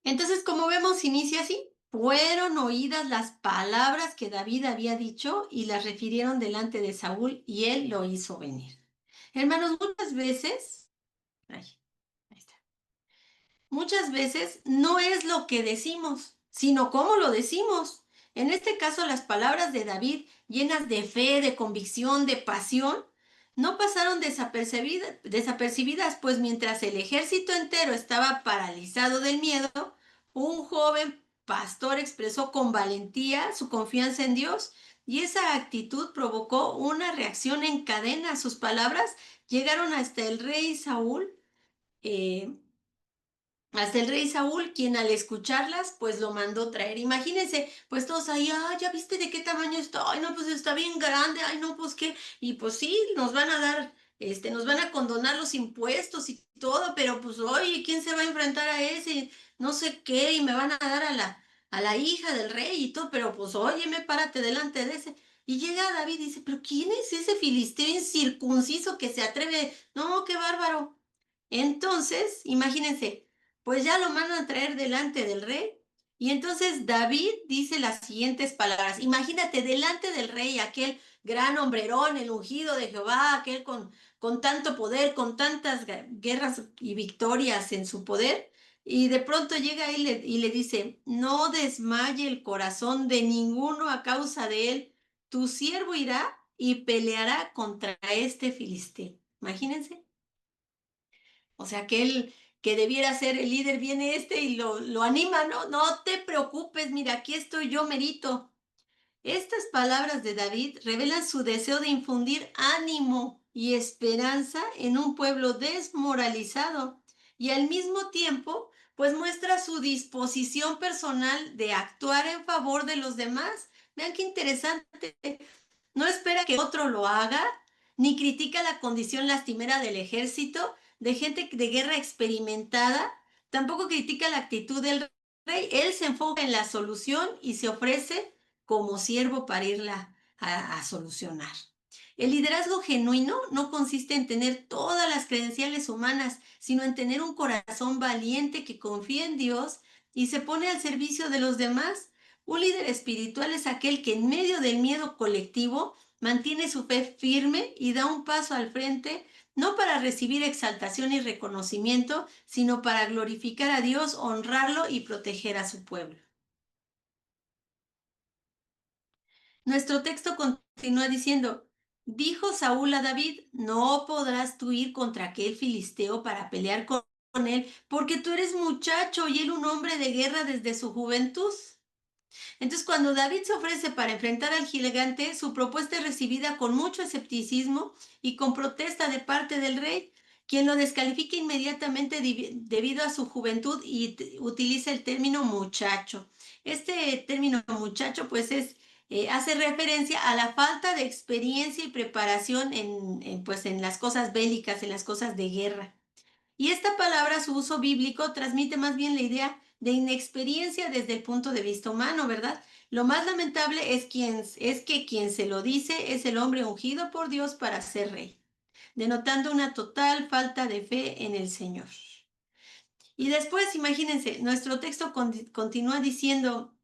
Entonces, como vemos, inicia así. Fueron oídas las palabras que David había dicho y las refirieron delante de Saúl y él lo hizo venir. Hermanos, muchas veces, ay, ahí está. Muchas veces no es lo que decimos, sino cómo lo decimos. En este caso, las palabras de David, llenas de fe, de convicción, de pasión, no pasaron desapercibidas, pues mientras el ejército entero estaba paralizado del miedo, un joven pastor expresó con valentía su confianza en Dios y esa actitud provocó una reacción en cadena. Sus palabras llegaron hasta el rey Saúl. Hasta el rey Saúl, quien al escucharlas, pues lo mandó traer. Imagínense, pues todos ahí, ah, ya viste de qué tamaño está, ay, no, pues está bien grande, ay, no, pues qué, y pues sí, nos van a dar, nos van a condonar los impuestos y todo, pero pues, oye, ¿quién se va a enfrentar a ese? No sé qué, y me van a dar a la hija del rey y todo, pero pues, óyeme, párate delante de ese. Y llega David y dice, pero ¿quién es ese filisteo incircunciso que se atreve? No, qué bárbaro. Entonces, imagínense. pues ya lo mandan a traer delante del rey. Y entonces David dice las siguientes palabras. Imagínate, delante del rey, aquel gran hombrerón, el ungido de Jehová, aquel con tanto poder, con tantas guerras y victorias en su poder. Y de pronto llega y le dice, no desmaye el corazón de ninguno a causa de él. Tu siervo irá y peleará contra este filisteo. Imagínense. O sea, que él, que debiera ser el líder, viene y lo anima, ¿no? No te preocupes, mira, aquí estoy yo, merito. Estas palabras de David revelan su deseo de infundir ánimo y esperanza en un pueblo desmoralizado y al mismo tiempo, pues muestra su disposición personal de actuar en favor de los demás. Vean qué interesante. No espera que otro lo haga, ni critica la condición lastimera del ejército, de gente de guerra experimentada, tampoco critica la actitud del rey. Él se enfoca en la solución y se ofrece como siervo para irla a solucionar. El liderazgo genuino no consiste en tener todas las credenciales humanas, sino en tener un corazón valiente que confía en Dios y se pone al servicio de los demás. Un líder espiritual es aquel que en medio del miedo colectivo mantiene su fe firme y da un paso al frente, no para recibir exaltación y reconocimiento, sino para glorificar a Dios, honrarlo y proteger a su pueblo. Nuestro texto continúa diciendo, dijo Saúl a David, no podrás tú ir contra aquel filisteo para pelear con él, porque tú eres muchacho y él un hombre de guerra desde su juventud. Entonces, cuando David se ofrece para enfrentar al gigante, su propuesta es recibida con mucho escepticismo y con protesta de parte del rey, quien lo descalifica inmediatamente debido a su juventud y utiliza el término muchacho. Este término muchacho, pues, hace referencia a la falta de experiencia y preparación pues, en las cosas bélicas, en las cosas de guerra. Y esta palabra, su uso bíblico, transmite más bien la idea de inexperiencia desde el punto de vista humano, ¿verdad? Lo más lamentable es que quien se lo dice es el hombre ungido por Dios para ser rey, denotando una total falta de fe en el Señor. Y después, imagínense, nuestro texto continúa diciendo,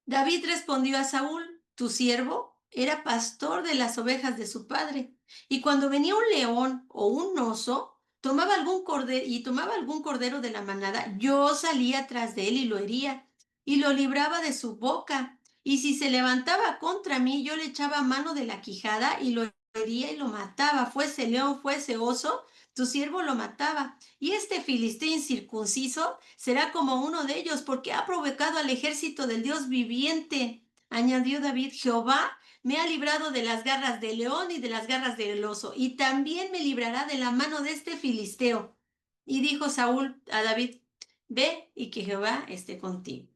David respondió a Saúl, tu siervo era pastor de las ovejas de su padre, y cuando venía un león o un oso, tomaba algún cordero de la manada, yo salía tras de él y lo hería, y lo libraba de su boca, y si se levantaba contra mí, yo le echaba mano de la quijada y lo hería y lo mataba, fuese león, fuese oso, tu siervo lo mataba. Y este filisteo incircunciso será como uno de ellos, porque ha provocado al ejército del Dios viviente. Añadió David, Jehová me ha librado de las garras del león y de las garras del oso, y también me librará de la mano de este filisteo. Y dijo Saúl a David, ve y que Jehová esté contigo.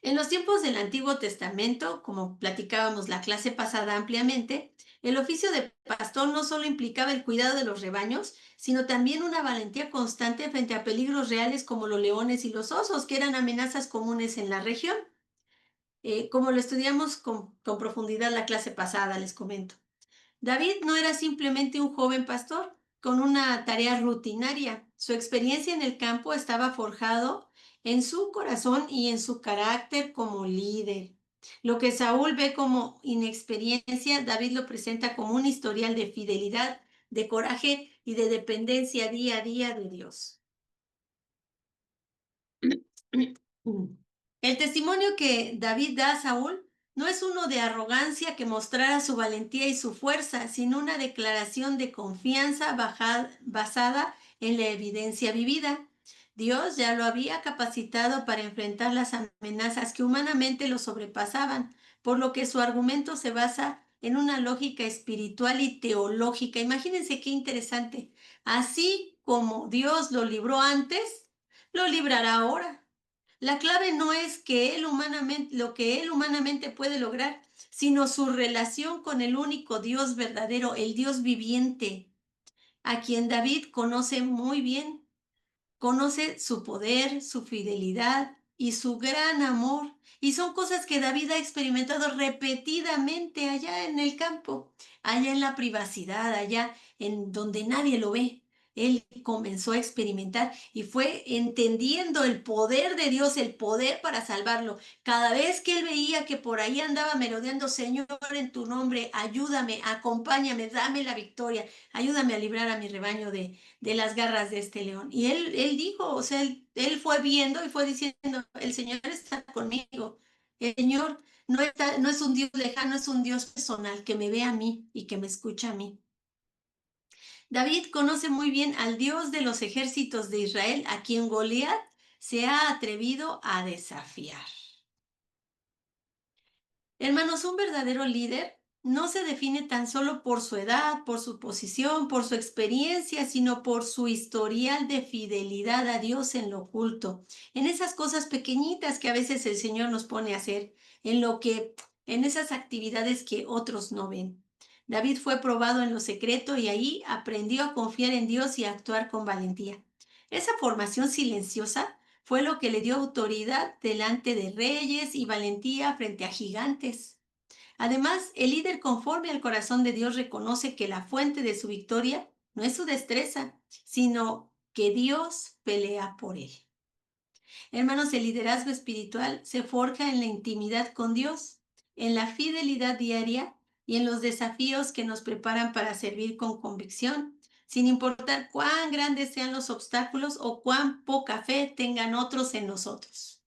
En los tiempos del Antiguo Testamento, como platicábamos la clase pasada ampliamente, el oficio de pastor no solo implicaba el cuidado de los rebaños, sino también una valentía constante frente a peligros reales como los leones y los osos, que eran amenazas comunes en la región. Como lo estudiamos con profundidad la clase pasada, les comento. David no era simplemente un joven pastor con una tarea rutinaria. Su experiencia en el campo estaba forjado en su corazón y en su carácter como líder. Lo que Saúl ve como inexperiencia, David lo presenta como un historial de fidelidad, de coraje y de dependencia día a día de Dios. El testimonio que David da a Saúl no es uno de arrogancia que mostrara su valentía y su fuerza, sino una declaración de confianza basada en la evidencia vivida. Dios ya lo había capacitado para enfrentar las amenazas que humanamente lo sobrepasaban, por lo que su argumento se basa en una lógica espiritual y teológica. Imagínense qué interesante. Así como Dios lo libró antes, lo librará ahora. La clave no es lo que él humanamente puede lograr, sino su relación con el único Dios verdadero, el Dios viviente, a quien David conoce muy bien. Conoce su poder, su fidelidad y su gran amor. Y son cosas que David ha experimentado repetidamente allá en el campo, allá en la privacidad, allá en donde nadie lo ve. él comenzó a experimentar y fue entendiendo el poder de Dios, el poder para salvarlo. Cada vez que él veía que por ahí andaba merodeando, Señor, en tu nombre, ayúdame, acompáñame, dame la victoria, ayúdame a librar a mi rebaño de las garras de este león. Y él dijo, o sea, él fue viendo y fue diciendo, el Señor está conmigo, el Señor no es un Dios lejano, es un Dios personal que me ve a mí y que me escucha a mí. David conoce muy bien al Dios de los ejércitos de Israel, a quien Goliat se ha atrevido a desafiar. Hermanos, un verdadero líder no se define tan solo por su edad, por su posición, por su experiencia, sino por su historial de fidelidad a Dios en lo oculto, en esas cosas pequeñitas que a veces el Señor nos pone a hacer, en esas actividades que otros no ven. David fue probado en lo secreto y ahí aprendió a confiar en Dios y a actuar con valentía. Esa formación silenciosa fue lo que le dio autoridad delante de reyes y valentía frente a gigantes. Además, el líder conforme al corazón de Dios reconoce que la fuente de su victoria no es su destreza, sino que Dios pelea por él. Hermanos, el liderazgo espiritual se forja en la intimidad con Dios, en la fidelidad diaria y en los desafíos que nos preparan para servir con convicción, sin importar cuán grandes sean los obstáculos o cuán poca fe tengan otros en nosotros.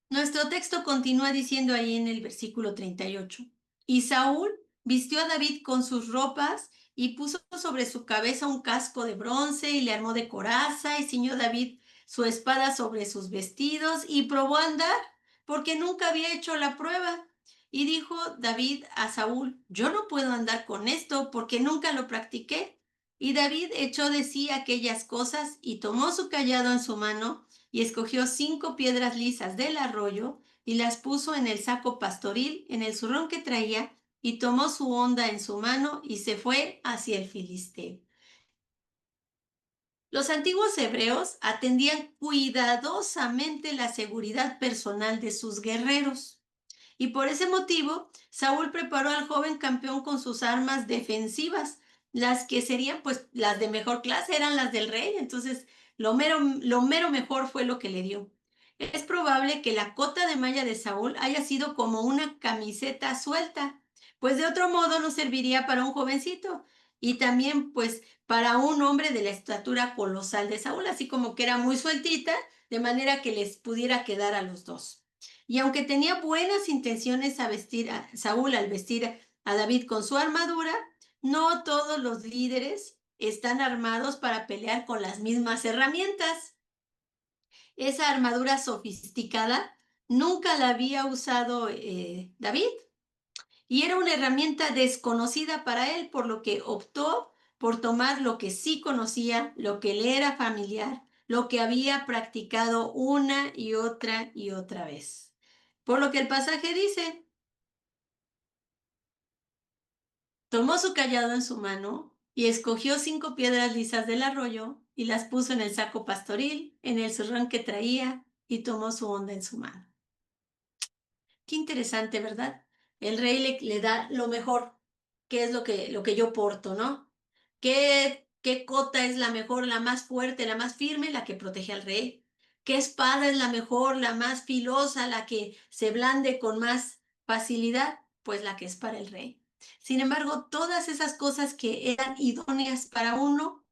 Nuestro texto continúa diciendo ahí en el versículo 38. Y Saúl vistió a David con sus ropas y puso sobre su cabeza un casco de bronce y le armó de coraza y ciñó David su espada sobre sus vestidos y probó a andar porque nunca había hecho la prueba. Y dijo David a Saúl, yo no puedo andar con esto porque nunca lo practiqué. Y David echó de sí aquellas cosas y tomó su callado en su mano y escogió 5 piedras lisas del arroyo y las puso en el saco pastoril, en el zurrón que traía, y tomó su honda en su mano y se fue hacia el filisteo. Los antiguos hebreos atendían cuidadosamente la seguridad personal de sus guerreros. Y por ese motivo, Saúl preparó al joven campeón con sus armas defensivas, las que serían pues las de mejor clase, eran las del rey, entonces lo mero mejor fue lo que le dio. Es probable que la cota de malla de Saúl haya sido como una camiseta suelta, pues de otro modo no serviría para un jovencito y también pues para un hombre de la estatura colosal de Saúl, así como que era muy sueltita, de manera que les pudiera quedar a los dos. Y aunque tenía buenas intenciones a Saúl al vestir a David con su armadura, no todos los líderes están armados para pelear con las mismas herramientas. Esa armadura sofisticada nunca la había usado David y era una herramienta desconocida para él, por lo que optó por tomar lo que sí conocía, lo que le era familiar, lo que había practicado una y otra vez. Por lo que el pasaje dice, tomó su callado en su mano y escogió 5 piedras lisas del arroyo y las puso en el saco pastoril, en el zurrón que traía, y tomó su honda en su mano. Qué interesante, ¿verdad? El rey le da lo mejor, que es lo que yo porto, ¿no? ¿Qué cota es la mejor, la más fuerte, la más firme? La que protege al rey. ¿Qué espada es la mejor, la más filosa, la que se blande con más facilidad? Pues la que es para el rey. Sin embargo, todas esas cosas que eran idóneas para uno,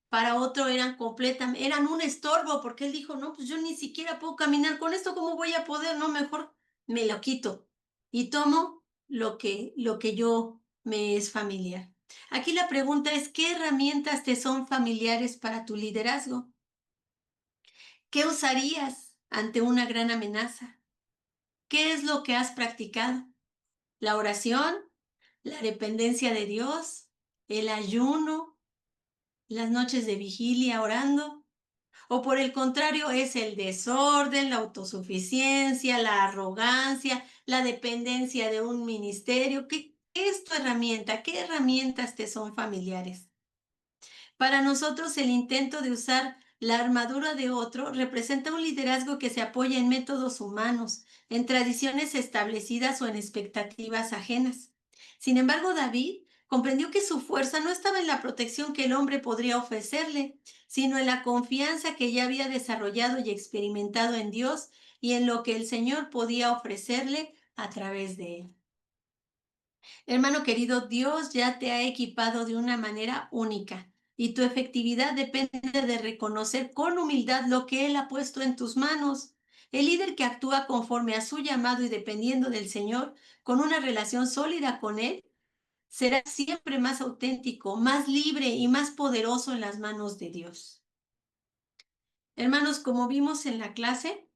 para otro eran un estorbo, porque él dijo, no, pues yo ni siquiera puedo caminar con esto, ¿cómo voy a poder? No, mejor me lo quito y tomo lo que yo me es familiar. Aquí la pregunta es, ¿qué herramientas te son familiares para tu liderazgo? ¿Qué usarías ante una gran amenaza? ¿Qué es lo que has practicado? ¿La oración? ¿La dependencia de Dios? ¿El ayuno? ¿Las noches de vigilia orando? ¿O por el contrario es el desorden, la autosuficiencia, la arrogancia, la dependencia de un ministerio? ¿Qué es tu herramienta? ¿Qué herramientas te son familiares? Para nosotros el intento de usar la armadura de otro representa un liderazgo que se apoya en métodos humanos, en tradiciones establecidas o en expectativas ajenas. Sin embargo, David comprendió que su fuerza no estaba en la protección que el hombre podría ofrecerle, sino en la confianza que ya había desarrollado y experimentado en Dios y en lo que el Señor podía ofrecerle a través de él. Hermano querido, Dios ya te ha equipado de una manera única y tu efectividad depende de reconocer con humildad lo que Él ha puesto en tus manos. El líder que actúa conforme a su llamado y dependiendo del Señor, con una relación sólida con Él, será siempre más auténtico, más libre y más poderoso en las manos de Dios. Hermanos, como vimos en la clase,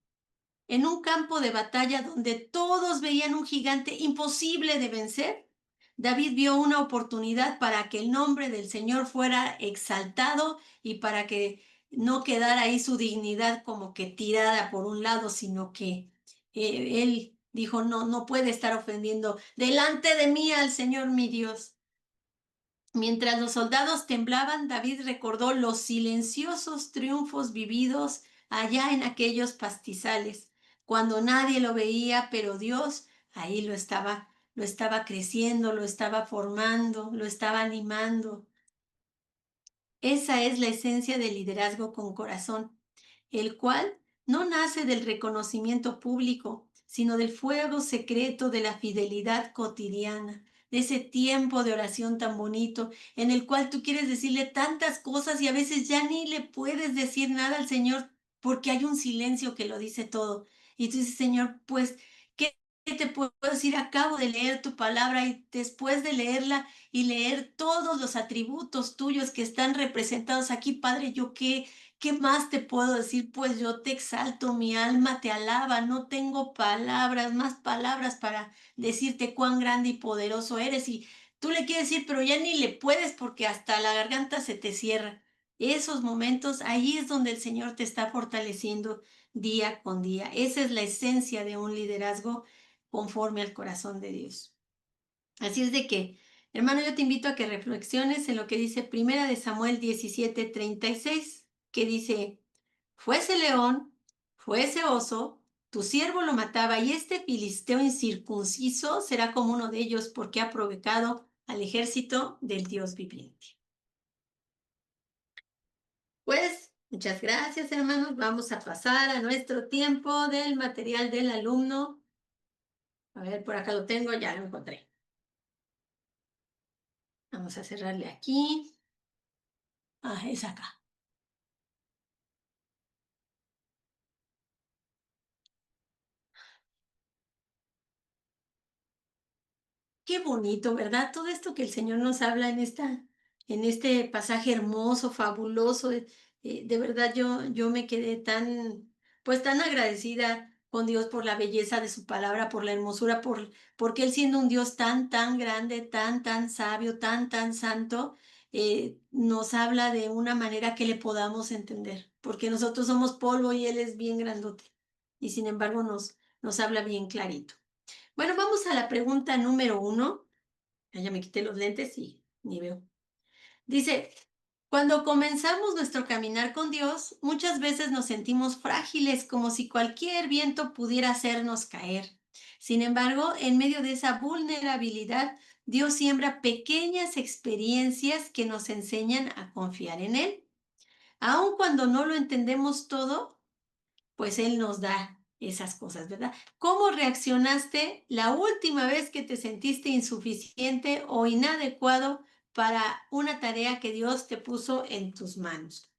en un campo de batalla donde todos veían un gigante imposible de vencer, David vio una oportunidad para que el nombre del Señor fuera exaltado y para que no quedara ahí su dignidad como que tirada por un lado, sino que él dijo, no, no puede estar ofendiendo delante de mí al Señor mi Dios. Mientras los soldados temblaban, David recordó los silenciosos triunfos vividos allá en aquellos pastizales, cuando nadie lo veía, pero Dios ahí lo estaba creciendo, lo estaba formando, lo estaba animando. Esa es la esencia del liderazgo con corazón, el cual no nace del reconocimiento público, sino del fuego secreto de la fidelidad cotidiana, de ese tiempo de oración tan bonito en el cual tú quieres decirle tantas cosas y a veces ya ni le puedes decir nada al Señor porque hay un silencio que lo dice todo. Y tú dices, Señor, pues, ¿qué te puedo decir? Acabo de leer tu palabra y después de leerla y leer todos los atributos tuyos que están representados aquí, Padre, yo ¿qué más te puedo decir? Pues yo te exalto, mi alma te alaba, no tengo palabras, más palabras para decirte cuán grande y poderoso eres. Y tú le quieres decir, pero ya ni le puedes porque hasta la garganta se te cierra. Esos momentos, ahí es donde el Señor te está fortaleciendo día con día. Esa es la esencia de un liderazgo conforme al corazón de Dios. Así es de que, hermano, yo te invito a que reflexiones en lo que dice Primera de Samuel 17:36, que dice, fuese león, fuese oso, tu siervo lo mataba y este filisteo incircunciso será como uno de ellos porque ha provocado al ejército del Dios viviente. Pues, muchas gracias, hermanos. Vamos a pasar a nuestro tiempo del material del alumno. A ver, por acá lo tengo, ya lo encontré. Vamos a cerrarle aquí. Ah, es acá. Qué bonito, ¿verdad? Todo esto que el Señor nos habla en este pasaje hermoso, fabuloso. De verdad, yo me quedé pues tan agradecida con Dios por la belleza de su palabra, por la hermosura, porque Él siendo un Dios tan grande, tan sabio, tan santo, nos habla de una manera que le podamos entender, porque nosotros somos polvo y Él es bien grandote, y sin embargo nos habla bien clarito. Bueno, vamos a la pregunta número 1. Ya me quité los lentes y ni veo. Dice, cuando comenzamos nuestro caminar con Dios, muchas veces nos sentimos frágiles, como si cualquier viento pudiera hacernos caer. Sin embargo, en medio de esa vulnerabilidad, Dios siembra pequeñas experiencias que nos enseñan a confiar en Él. Aun cuando no lo entendemos todo, pues Él nos da esas cosas, ¿verdad? ¿Cómo reaccionaste la última vez que te sentiste insuficiente o inadecuado para una tarea que Dios te puso en tus manos?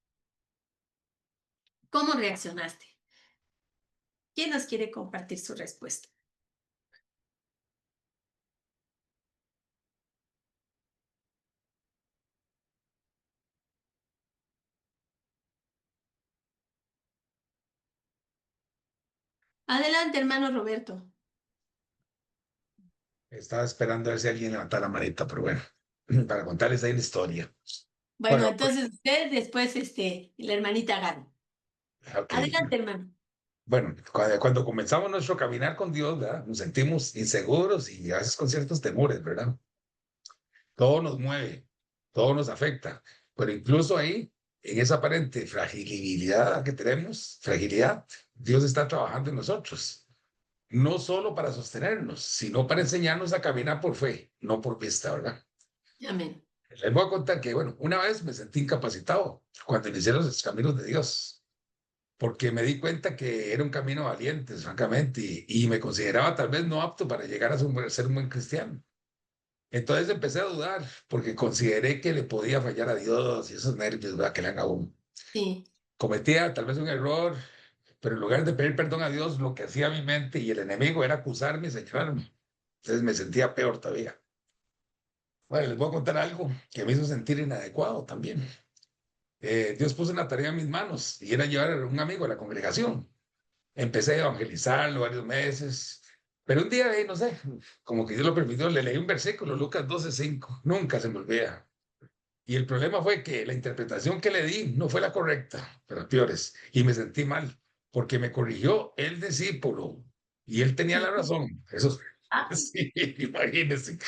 ¿Cómo reaccionaste? ¿Quién nos quiere compartir su respuesta? Adelante, hermano Roberto. Estaba esperando a ver si alguien levantara la manita, pero bueno, para contarles ahí la historia. Bueno, Bueno, pues, entonces usted, después la hermanita Gaby. ok. Adelante, hermano. Bueno, cuando comenzamos nuestro caminar con Dios, ¿verdad? Nos sentimos inseguros y a veces con ciertos temores, ¿verdad? Todo nos mueve, todo nos afecta, pero incluso ahí, en esa aparente fragilidad que tenemos, fragilidad, Dios está trabajando en nosotros. no solo para sostenernos, sino para enseñarnos a caminar por fe, no por vista, ¿verdad? Amén. Les voy a contar que, bueno, una vez me sentí incapacitado cuando inicié los caminos de Dios, porque me di cuenta que era un camino valiente, francamente, y me consideraba tal vez no apto para llegar a ser un buen cristiano. Entonces empecé a dudar, porque consideré que le podía fallar a Dios y esos nervios, ¿verdad? Que le hagan a uno. Sí. Cometía tal vez un error, pero en lugar de pedir perdón a Dios, lo que hacía mi mente y el enemigo era acusarme y señalarme. Entonces me sentía peor todavía. Bueno, les voy a contar algo que me hizo sentir inadecuado también. Dios puso una tarea en mis manos y era llevar a un amigo a la congregación. Empecé a evangelizarlo varios meses, pero un día, no sé, como que Dios lo permitió, le leí un versículo, Lucas 12:5, nunca se me olvida. Y el problema fue que la interpretación que le di no fue la correcta, pero peores, y me sentí mal, porque me corrigió el discípulo, y él tenía la razón. Eso Ah, sí, imagínense,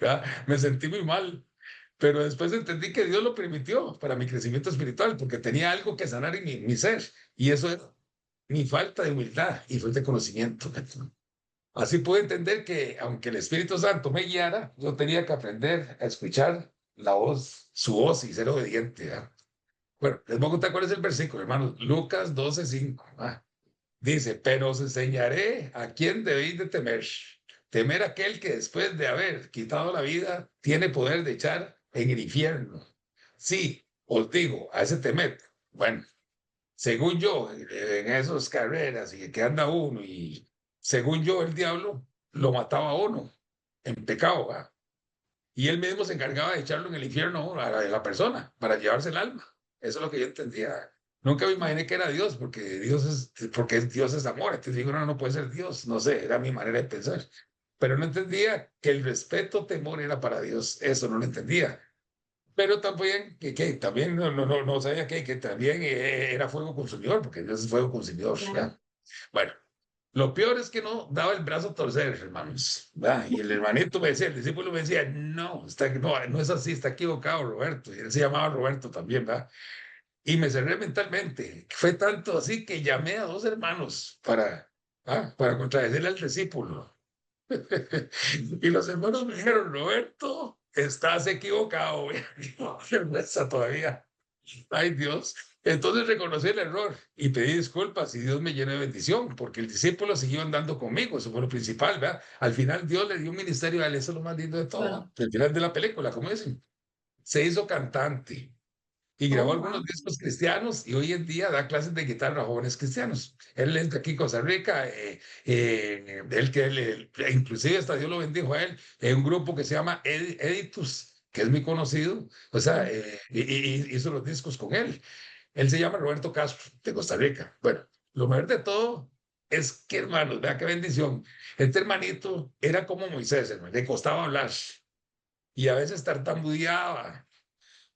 ¿verdad? Me sentí muy mal, pero después entendí que Dios lo permitió para mi crecimiento espiritual, porque tenía algo que sanar en mi ser, y eso es mi falta de humildad y falta de conocimiento. Así pude entender que aunque el Espíritu Santo me guiara, yo tenía que aprender a escuchar la voz, su voz y ser obediente, ¿verdad? Bueno, les voy a contar cuál es el versículo, hermanos. Lucas 12:5. Dice, pero os enseñaré a quién debéis de temer. Temer a aquel que después de haber quitado la vida tiene poder de echar en el infierno. Sí, os digo, a ese temed. Bueno, según yo, en esas carreras y que anda uno, y según yo, el diablo lo mataba a uno en pecado, ¿va? Y él mismo se encargaba de echarlo en el infierno a la persona para llevarse el alma. Eso es lo que yo entendía. Nunca me imaginé que era Dios, porque Dios es amor. Entonces digo, no, no puede ser Dios. No sé, era mi manera de pensar. Pero no entendía que el respeto, temor era para Dios. Eso no lo entendía. Pero también, también no sabía que también era fuego consumidor, porque Dios es fuego consumidor, claro. ¿verdad? Bueno, lo peor es que no daba el brazo a torcer, hermanos, ¿verdad? Y el hermanito me decía, el discípulo me decía, no, no es así, está equivocado, Roberto. Y él se llamaba Roberto también, ¿verdad? Y me cerré mentalmente. Fue tanto así que llamé a dos hermanos para contradecirle al discípulo. Y los hermanos me dijeron, Roberto, estás equivocado. No, vergüenza todavía. Ay, Dios. Entonces reconocí el error y pedí disculpas y Dios me llenó de bendición, porque el discípulo siguió andando conmigo, eso fue lo principal, ¿verdad? Al final Dios le dio un ministerio a él, eso es lo más lindo de todo. Claro. Al final de la película, como dicen, se hizo cantante y grabó Oh, algunos wow. discos cristianos y hoy en día da clases de guitarra a jóvenes cristianos. Él es de aquí, Costa Rica, inclusive hasta Dios lo bendijo a él, en un grupo que se llama Editus, que es muy conocido, o sea, y hizo los discos con él. Él se llama Roberto Castro, de Costa Rica. Bueno, lo mejor de todo es que, hermanos, vea qué bendición. Este hermanito era como Moisés, hermano, le costaba hablar y a veces tartamudeaba,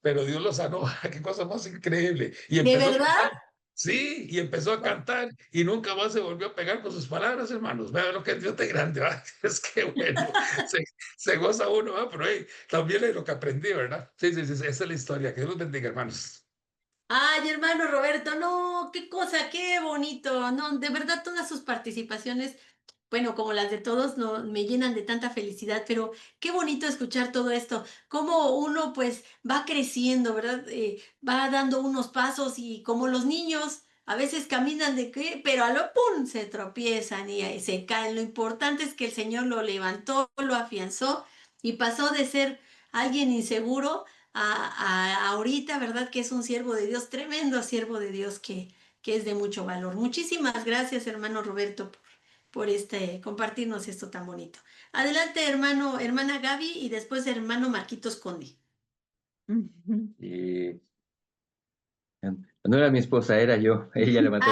pero Dios lo sanó. Qué cosa más increíble. Y ¿De empezó a verdad? cantar. Sí, y empezó a cantar y nunca más se volvió a pegar con sus palabras, hermanos. Vea lo que es Dios de grande, ¿verdad? Es que bueno, se, se goza uno, ¿verdad? Pero hey, también es lo que aprendí, ¿verdad? Sí, sí, sí, esa es la historia. Que Dios los bendiga, hermanos. Ay, hermano Roberto, no, qué cosa, qué bonito. No, de verdad todas sus participaciones, bueno, como las de todos, no, me llenan de tanta felicidad, pero qué bonito escuchar todo esto, cómo uno pues va creciendo, ¿verdad? Va dando unos pasos y como los niños a veces caminan de qué, pero a lo pum se tropiezan y se caen. Lo importante es que el Señor lo levantó, lo afianzó y pasó de ser alguien inseguro a ahorita, ¿verdad? Que es un siervo de Dios, tremendo siervo de Dios que es de mucho valor. Muchísimas gracias, hermano Roberto, por compartirnos esto tan bonito. Adelante, hermana Gaby y después hermano Marquitos Conde. Y no era mi esposa, era yo. Ella Ah, levantó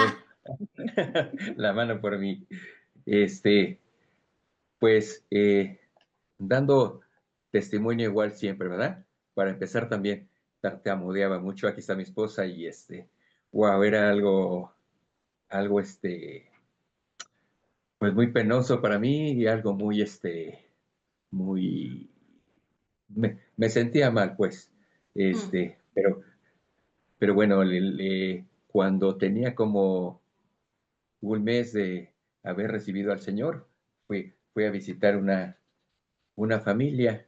la mano por mí. Este, pues, dando testimonio igual siempre, ¿verdad? Para empezar también, tartamudeaba mucho. Aquí está mi esposa y wow, era algo, pues muy penoso para mí y algo muy, muy, me sentía mal, pues, mm, este, pero bueno, cuando tenía como un mes haber recibido al Señor, fui a visitar una familia,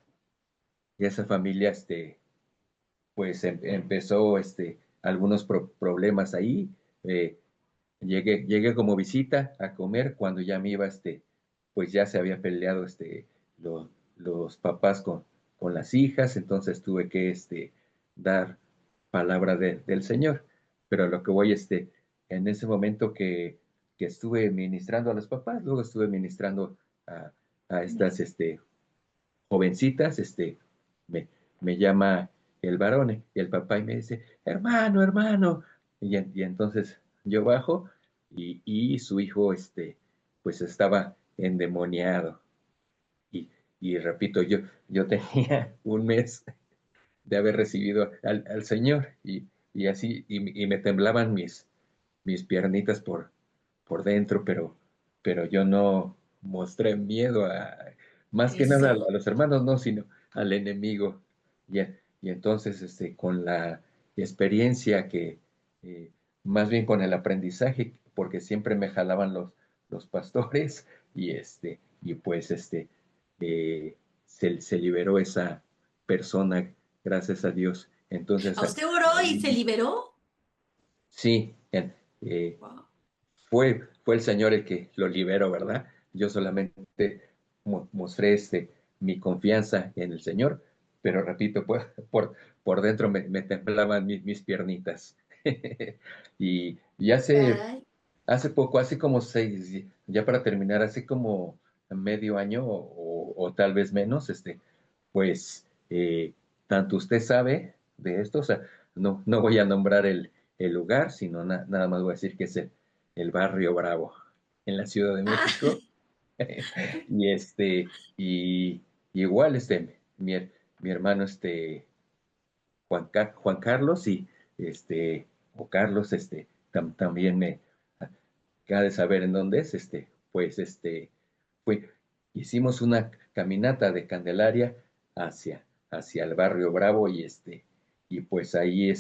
y esa familia, pues empezó, algunos problemas ahí. Llegué como visita a comer cuando ya me iba, pues ya se había peleado, los papás con las hijas, entonces tuve que, dar palabra del Señor. Pero lo que voy, en ese momento que estuve ministrando a los papás, luego estuve ministrando a estas, jovencitas, me, me llama el varón y el papá y me dice, hermano, hermano. Y entonces yo bajo y su hijo, pues estaba endemoniado. Y repito, yo tenía un mes de haber recibido al Señor y así, y me temblaban mis piernitas por dentro, pero yo no mostré miedo más que nada Eso. a los hermanos, no, sino al enemigo. Y entonces, con la experiencia eh, más bien con el aprendizaje, porque siempre me jalaban los pastores, y pues, se liberó esa persona, gracias a Dios. Entonces, ¿A usted oró y se liberó? sí, eh, Wow. fue el Señor el que lo liberó, ¿verdad? Yo solamente mostré, mi confianza en el Señor, pero repito, por dentro me temblaban mis piernitas. Y Caray. hace poco, hace como 6, ya para terminar, hace como medio año o tal vez menos, pues tanto usted sabe de esto, o sea, no voy a nombrar el lugar, sino nada más voy a decir que es el barrio Bravo en la Ciudad de Ah, México. Y y igual, mi hermano, Juan Carlos, o Carlos, también que ha de saber en dónde es, pues, fue, hicimos una caminata de Candelaria hacia el barrio Bravo y pues ahí,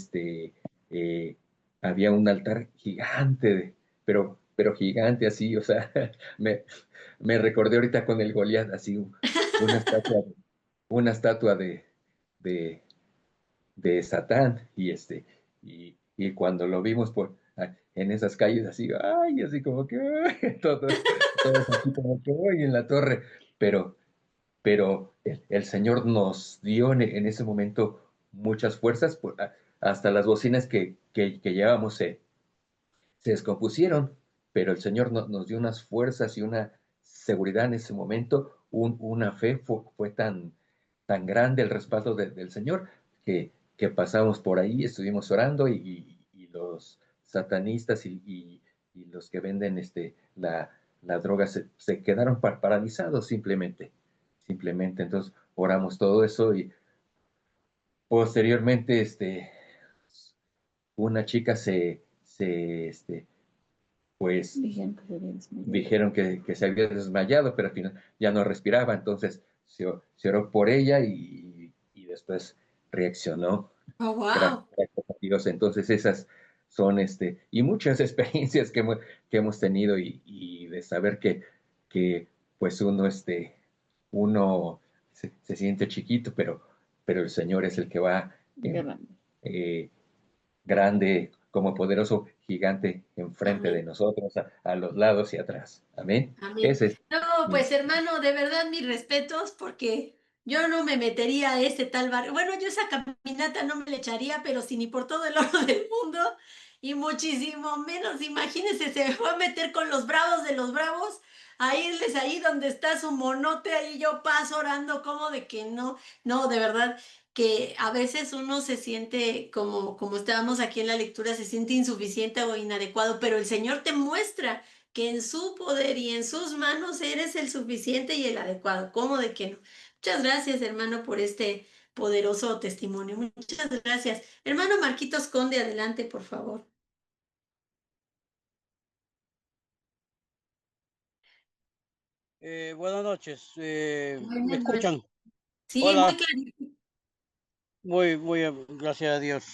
eh, había un altar gigante, pero gigante así, o sea, me, me recordé ahorita con el Goliat, así, una estatua, una estatua de, de Satán, y cuando lo vimos en esas calles así, ay, así como que, ay, todos así como que, ay, en la torre, pero el Señor nos dio en ese momento muchas fuerzas, hasta las bocinas que llevábamos se descompusieron, pero el Señor nos dio unas fuerzas y una seguridad en ese momento, una fe, fue tan grande el respaldo del Señor que pasamos por ahí, estuvimos orando y los satanistas y los que venden la droga se quedaron paralizados simplemente. Entonces oramos todo eso y posteriormente, una chica pues Dijeron que se había desmayado. dijeron que se había desmayado, pero al final ya no respiraba, entonces se oró por ella y después reaccionó. oh, Gracias wow. a Dios. Entonces esas son, y muchas experiencias que hemos tenido y de saber que pues uno se siente chiquito, pero el Señor es el que va Grande. eh, grande, como poderoso gigante enfrente de Amén. nosotros, a los lados y atrás. Amén. Amén. Ese es No, mi- pues hermano, de verdad mis respetos porque yo no me metería a ese tal barrio. Bueno, yo esa caminata no me le echaría, pero si ni por todo el oro del mundo y muchísimo menos, imagínese, se fue a meter con los bravos de los bravos, a irles ahí donde está su monote, ahí yo paso orando como de que no, no, de verdad que a veces uno se siente como estábamos aquí en la lectura, se siente insuficiente o inadecuado, pero el Señor te muestra que en su poder y en sus manos eres el suficiente y el adecuado. ¿Cómo de que no? Muchas gracias, hermano, por este poderoso testimonio. Muchas gracias. Hermano Marquitos Conde, adelante, por favor. Buenas noches. ¿Me Buenas noches. escuchan? Sí, muy Hola, clarito. muy bien, gracias a Dios.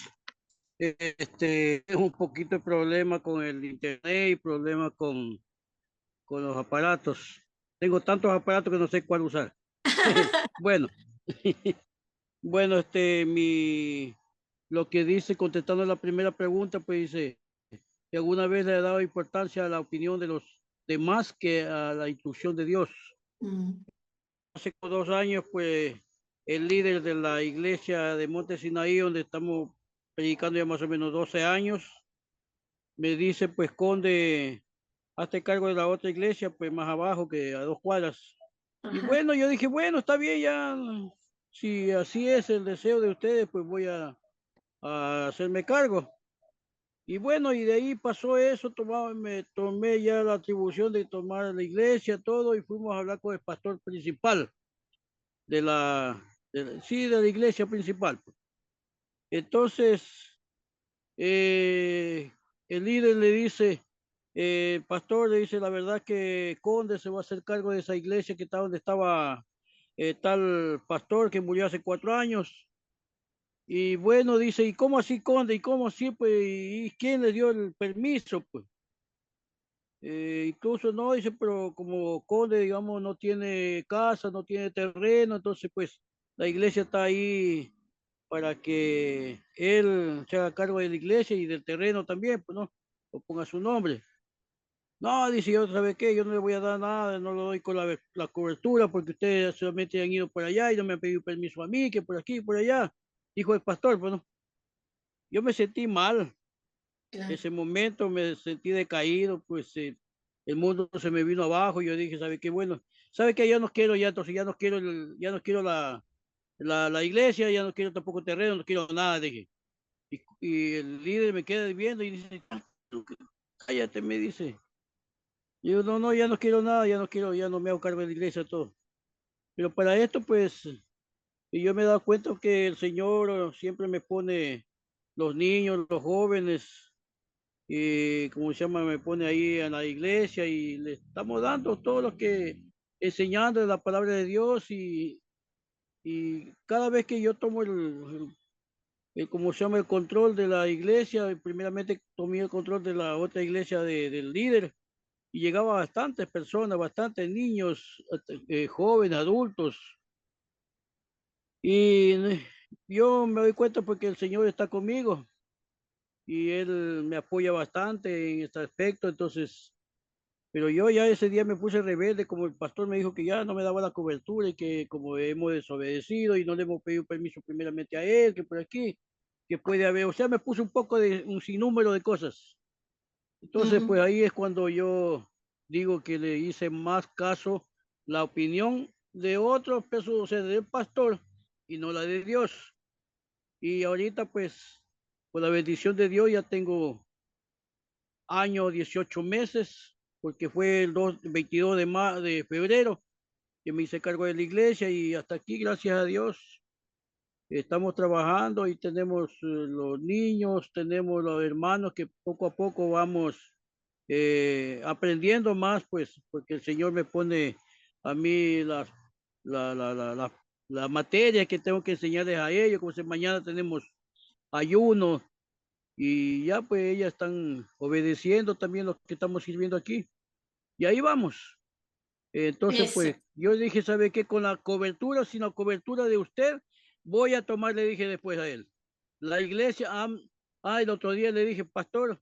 Es un poquito de problema con el internet y problema con con los aparatos. Tengo tantos aparatos que no sé cuál usar. Bueno, bueno, lo que dice, contestando la primera pregunta, pues dice, que alguna vez le he dado importancia a la opinión de los demás que a la instrucción de Dios. Mm. Hace 2 años, pues, el líder de la iglesia de Monte Sinaí, donde estamos predicando ya más o menos 12 años, me dice, pues, Conde, hazte cargo de la otra iglesia, pues, más abajo, que a 2 cuadras. Y Ajá. bueno, yo dije, bueno, está bien, ya, si así es el deseo de ustedes, pues voy a hacerme cargo. Y bueno, y de ahí pasó eso, me tomé ya la atribución de tomar la iglesia, todo, y fuimos a hablar con el pastor principal de sí, de la iglesia principal, pues. Entonces, eh, el líder le dice, el pastor le dice, la verdad que Conde se va a hacer cargo de esa iglesia que está donde estaba tal pastor que murió hace 4 años. Y bueno, dice, ¿y cómo así, Conde? ¿Y cómo así? Pues, ¿y quién le dio el permiso? Pues, incluso no, dice, pero como Conde, digamos, no tiene casa, no tiene terreno, entonces, pues, la iglesia está ahí para que él se haga cargo de la iglesia y del terreno también, pues, ¿no? O ponga su nombre. No, dice, yo, ¿sabe qué? Yo no le voy a dar nada, no le doy con la cobertura porque ustedes solamente han ido por allá y no me han pedido permiso a mí, que por aquí y por allá. Dijo el pastor, bueno, yo me sentí mal. Claro. Ese momento me sentí decaído, pues el mundo se me vino abajo y yo dije, ¿sabe qué? Bueno, ¿sabe qué? Ya no quiero ya, entonces ya no quiero, ya no quiero la iglesia, ya no quiero tampoco terreno, no quiero nada, dije. Y el líder me queda viendo y dice, cállate, me dice. Y yo, no, no, ya no quiero nada, ya no quiero, ya no me hago cargo de la iglesia, todo. Pero para esto, pues, y yo me he dado cuenta que el Señor siempre me pone los niños, los jóvenes, y como se llama, me pone ahí en la iglesia y le estamos dando todo lo que, enseñando la palabra de Dios y cada vez que yo tomo como se llama, el control de la iglesia, primeramente tomé el control de la otra iglesia del líder y llegaba bastantes personas, bastantes niños, jóvenes, adultos. Y yo me doy cuenta porque el Señor está conmigo y Él me apoya bastante en este aspecto. Entonces, pero yo ya ese día me puse rebelde, como el pastor me dijo que ya no me daba la cobertura y que como hemos desobedecido y no le hemos pedido permiso primeramente a Él, que por aquí, que puede haber, o sea, me puse un poco de un sinnúmero de cosas. Entonces, Ujú. pues ahí es cuando yo digo que le hice más caso la opinión de otros, o sea, del pastor y no la de Dios. Y ahorita, pues, por la bendición de Dios, ya tengo año 18 meses, porque fue el 22 de febrero que me hice cargo de la iglesia y hasta aquí, gracias a Dios, estamos trabajando y tenemos los niños, tenemos los hermanos que poco a poco vamos aprendiendo más, pues, porque el Señor me pone a mí la, la, la, la, la materia que tengo que enseñarles a ellos, como si mañana tenemos ayuno y ya pues ellas están obedeciendo también lo que estamos sirviendo aquí y ahí vamos. Entonces, Eso. pues yo dije, ¿sabe qué? Con la cobertura, sin la cobertura de usted, voy a tomar, le dije después a él. La iglesia, el otro día le dije, pastor,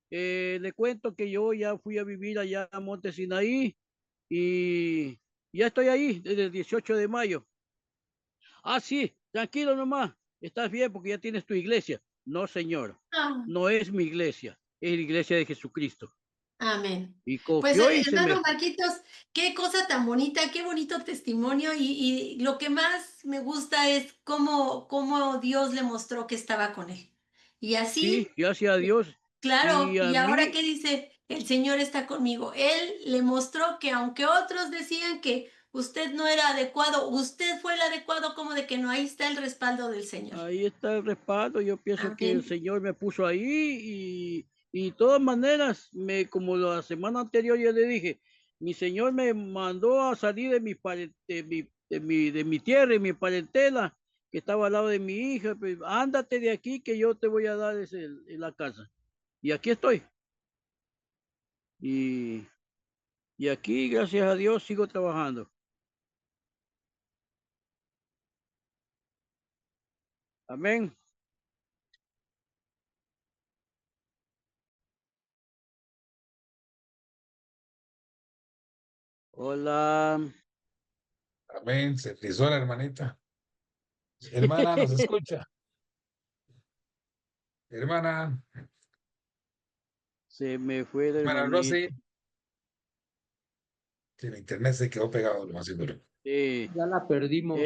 le cuento que yo ya fui a vivir allá a Monte Sinaí y ya estoy ahí desde el 18 de mayo. Ah, sí, tranquilo nomás, estás bien porque ya tienes tu iglesia. No, señor, Ah, no es mi iglesia, es la iglesia de Jesucristo. amén. Y Pues, confió y se me... hermano Marquitos, qué cosa tan bonita, qué bonito testimonio y lo que más me gusta es cómo Dios le mostró que estaba con él. Y Sí, así, gracias a Dios. claro, Y a y ahora mí, que dice, el Señor está conmigo, Él le mostró que aunque otros decían que usted no era adecuado, usted fue el adecuado, como de que no, ahí está el respaldo del Señor. ahí está el respaldo. Yo pienso que el Amén. Señor me puso ahí y de todas maneras, como la semana anterior yo le dije, mi Señor me mandó a salir de mi tierra y mi parentela, que estaba al lado de mi hija, pues ándate de aquí que yo te voy a dar la casa. Y aquí estoy. Y Y aquí, gracias a Dios, sigo trabajando. Amén. Hola. Amén. Se frizó la hermanita. Hermana, ¿nos escucha? Hermana, Se me fue la hermana hermanita. Rosy. Sí, el internet se quedó pegado, lo más seguro. Sí, Ya la perdimos.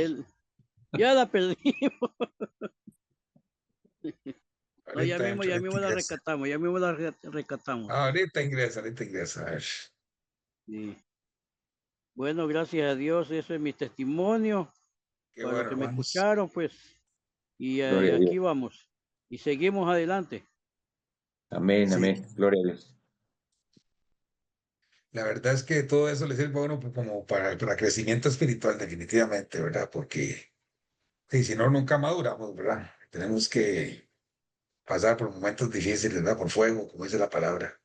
ya la perdimos. No, Ahorita ya entra, mismo ahorita la ingresa. rescatamos, ya mismo la rescatamos. Ahorita ingresa, ahorita ingresa. A ver. Sí. Bueno, gracias a Dios, eso es mi testimonio. Qué Para los bueno, que me hermanos. escucharon, pues, y Gloria a Dios. aquí vamos. Y seguimos adelante. Amén, Sí, amén. Gloria a Dios. la verdad es que todo eso le sirve a uno como para crecimiento espiritual, definitivamente, ¿verdad? Porque sí, si no, nunca maduramos, ¿verdad? Tenemos que pasar por momentos difíciles, ¿verdad? Por fuego, como dice la palabra.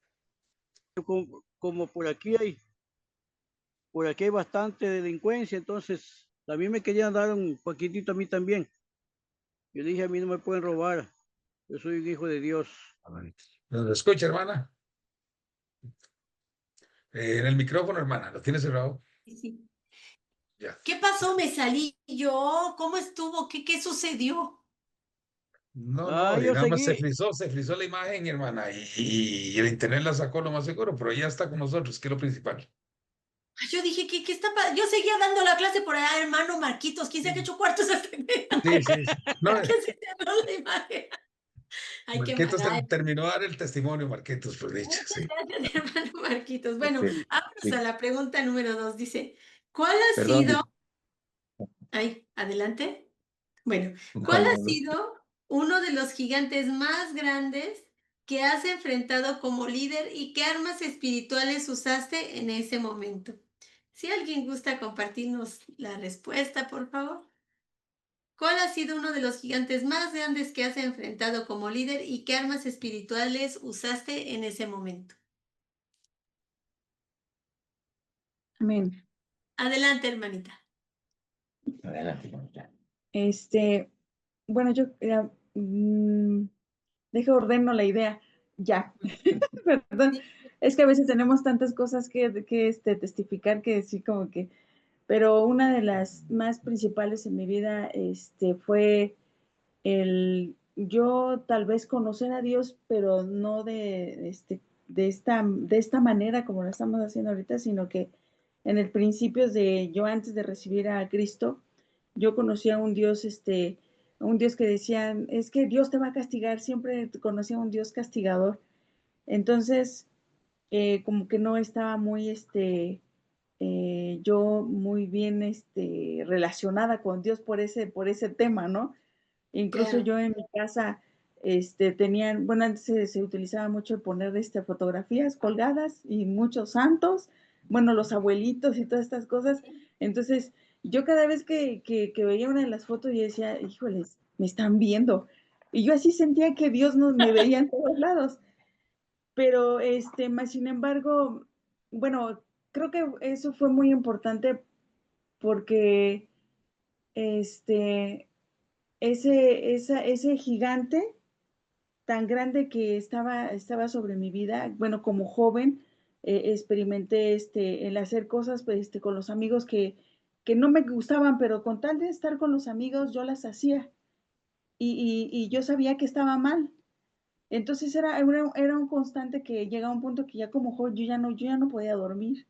Como por aquí hay bastante delincuencia, entonces también me querían dar un poquitito a mí también. Yo dije, a mí no me pueden robar, yo soy un hijo de Dios. Amén. ¿Nos escucha, hermana? En el micrófono, hermana, ¿lo tienes cerrado? Sí. Ya. ¿Qué pasó? ¿Me salí yo? ¿Cómo estuvo? ¿Qué sucedió? No, Ah, no, y yo nada más seguí, se frizó la imagen, hermana, y el internet la sacó lo más seguro, pero ya está con nosotros, que es lo principal. Ay, yo dije, ¿qué está pasando? Yo seguía dando la clase por allá, hermano Marquitos, quién sabe qué 8 cuartos hasta que, Sí, sí, sí. No, que se cerró la imagen. Ay, qué Marquitos mala. terminó de dar el testimonio, Marquitos, por dicho, Muchas sí. gracias, hermano Marquitos. Bueno, Sí, vamos sí. a la pregunta número 2. Dice, ¿cuál ha Perdón. sido? Ay, adelante. Bueno, No, ¿cuál no, ha no. sido uno de los gigantes más grandes que has enfrentado como líder y qué armas espirituales usaste en ese momento? Si alguien gusta compartirnos la respuesta, por favor. ¿Cuál ha sido uno de los gigantes más grandes que has enfrentado como líder y qué armas espirituales usaste en ese momento? Amén. Adelante, hermanita. Adelante, hermanita. Bueno, deja ordeno la idea. Ya, perdón. Sí, Es que a veces tenemos tantas cosas que testificar que sí, como que. Pero una de las más principales en mi vida, fue yo tal vez conocer a Dios, pero no de esta manera como lo estamos haciendo ahorita, sino que en el principio yo antes de recibir a Cristo, yo conocía a un Dios que decían, es que Dios te va a castigar, siempre conocía a un Dios castigador. Entonces, como que no estaba muy, yo muy bien, relacionada con Dios por ese tema, ¿no? Incluso claro. yo en mi casa, bueno, antes se utilizaba mucho el poner, fotografías colgadas y muchos santos, bueno, los abuelitos y todas estas cosas. Entonces, yo cada vez que veía una de las fotos, yo decía, híjoles, me están viendo. Y yo así sentía que Dios me veía en todos lados. Pero, más sin embargo, bueno, creo que eso fue muy importante porque, este, ese gigante tan grande que estaba sobre mi vida, bueno, como joven, experimenté el hacer cosas pues, con los amigos que no me gustaban, pero con tal de estar con los amigos yo las hacía y yo sabía que estaba mal. Entonces era un constante que llega a un punto que ya como joven yo ya no podía dormir.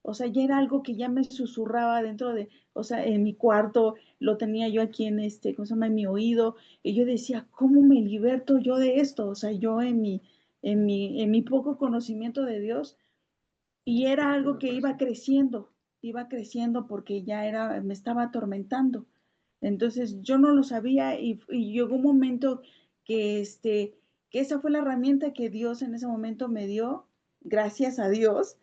O sea, ya era algo que ya me susurraba dentro o sea, en mi cuarto, lo tenía yo aquí en ¿cómo se llama? En mi oído, y yo decía, ¿cómo me liberto yo de esto? O sea, yo en mi poco conocimiento de Dios, y era algo que iba creciendo porque me estaba atormentando. Entonces yo no lo sabía y llegó un momento que, que esa fue la herramienta que Dios en ese momento me dio, gracias a Dios.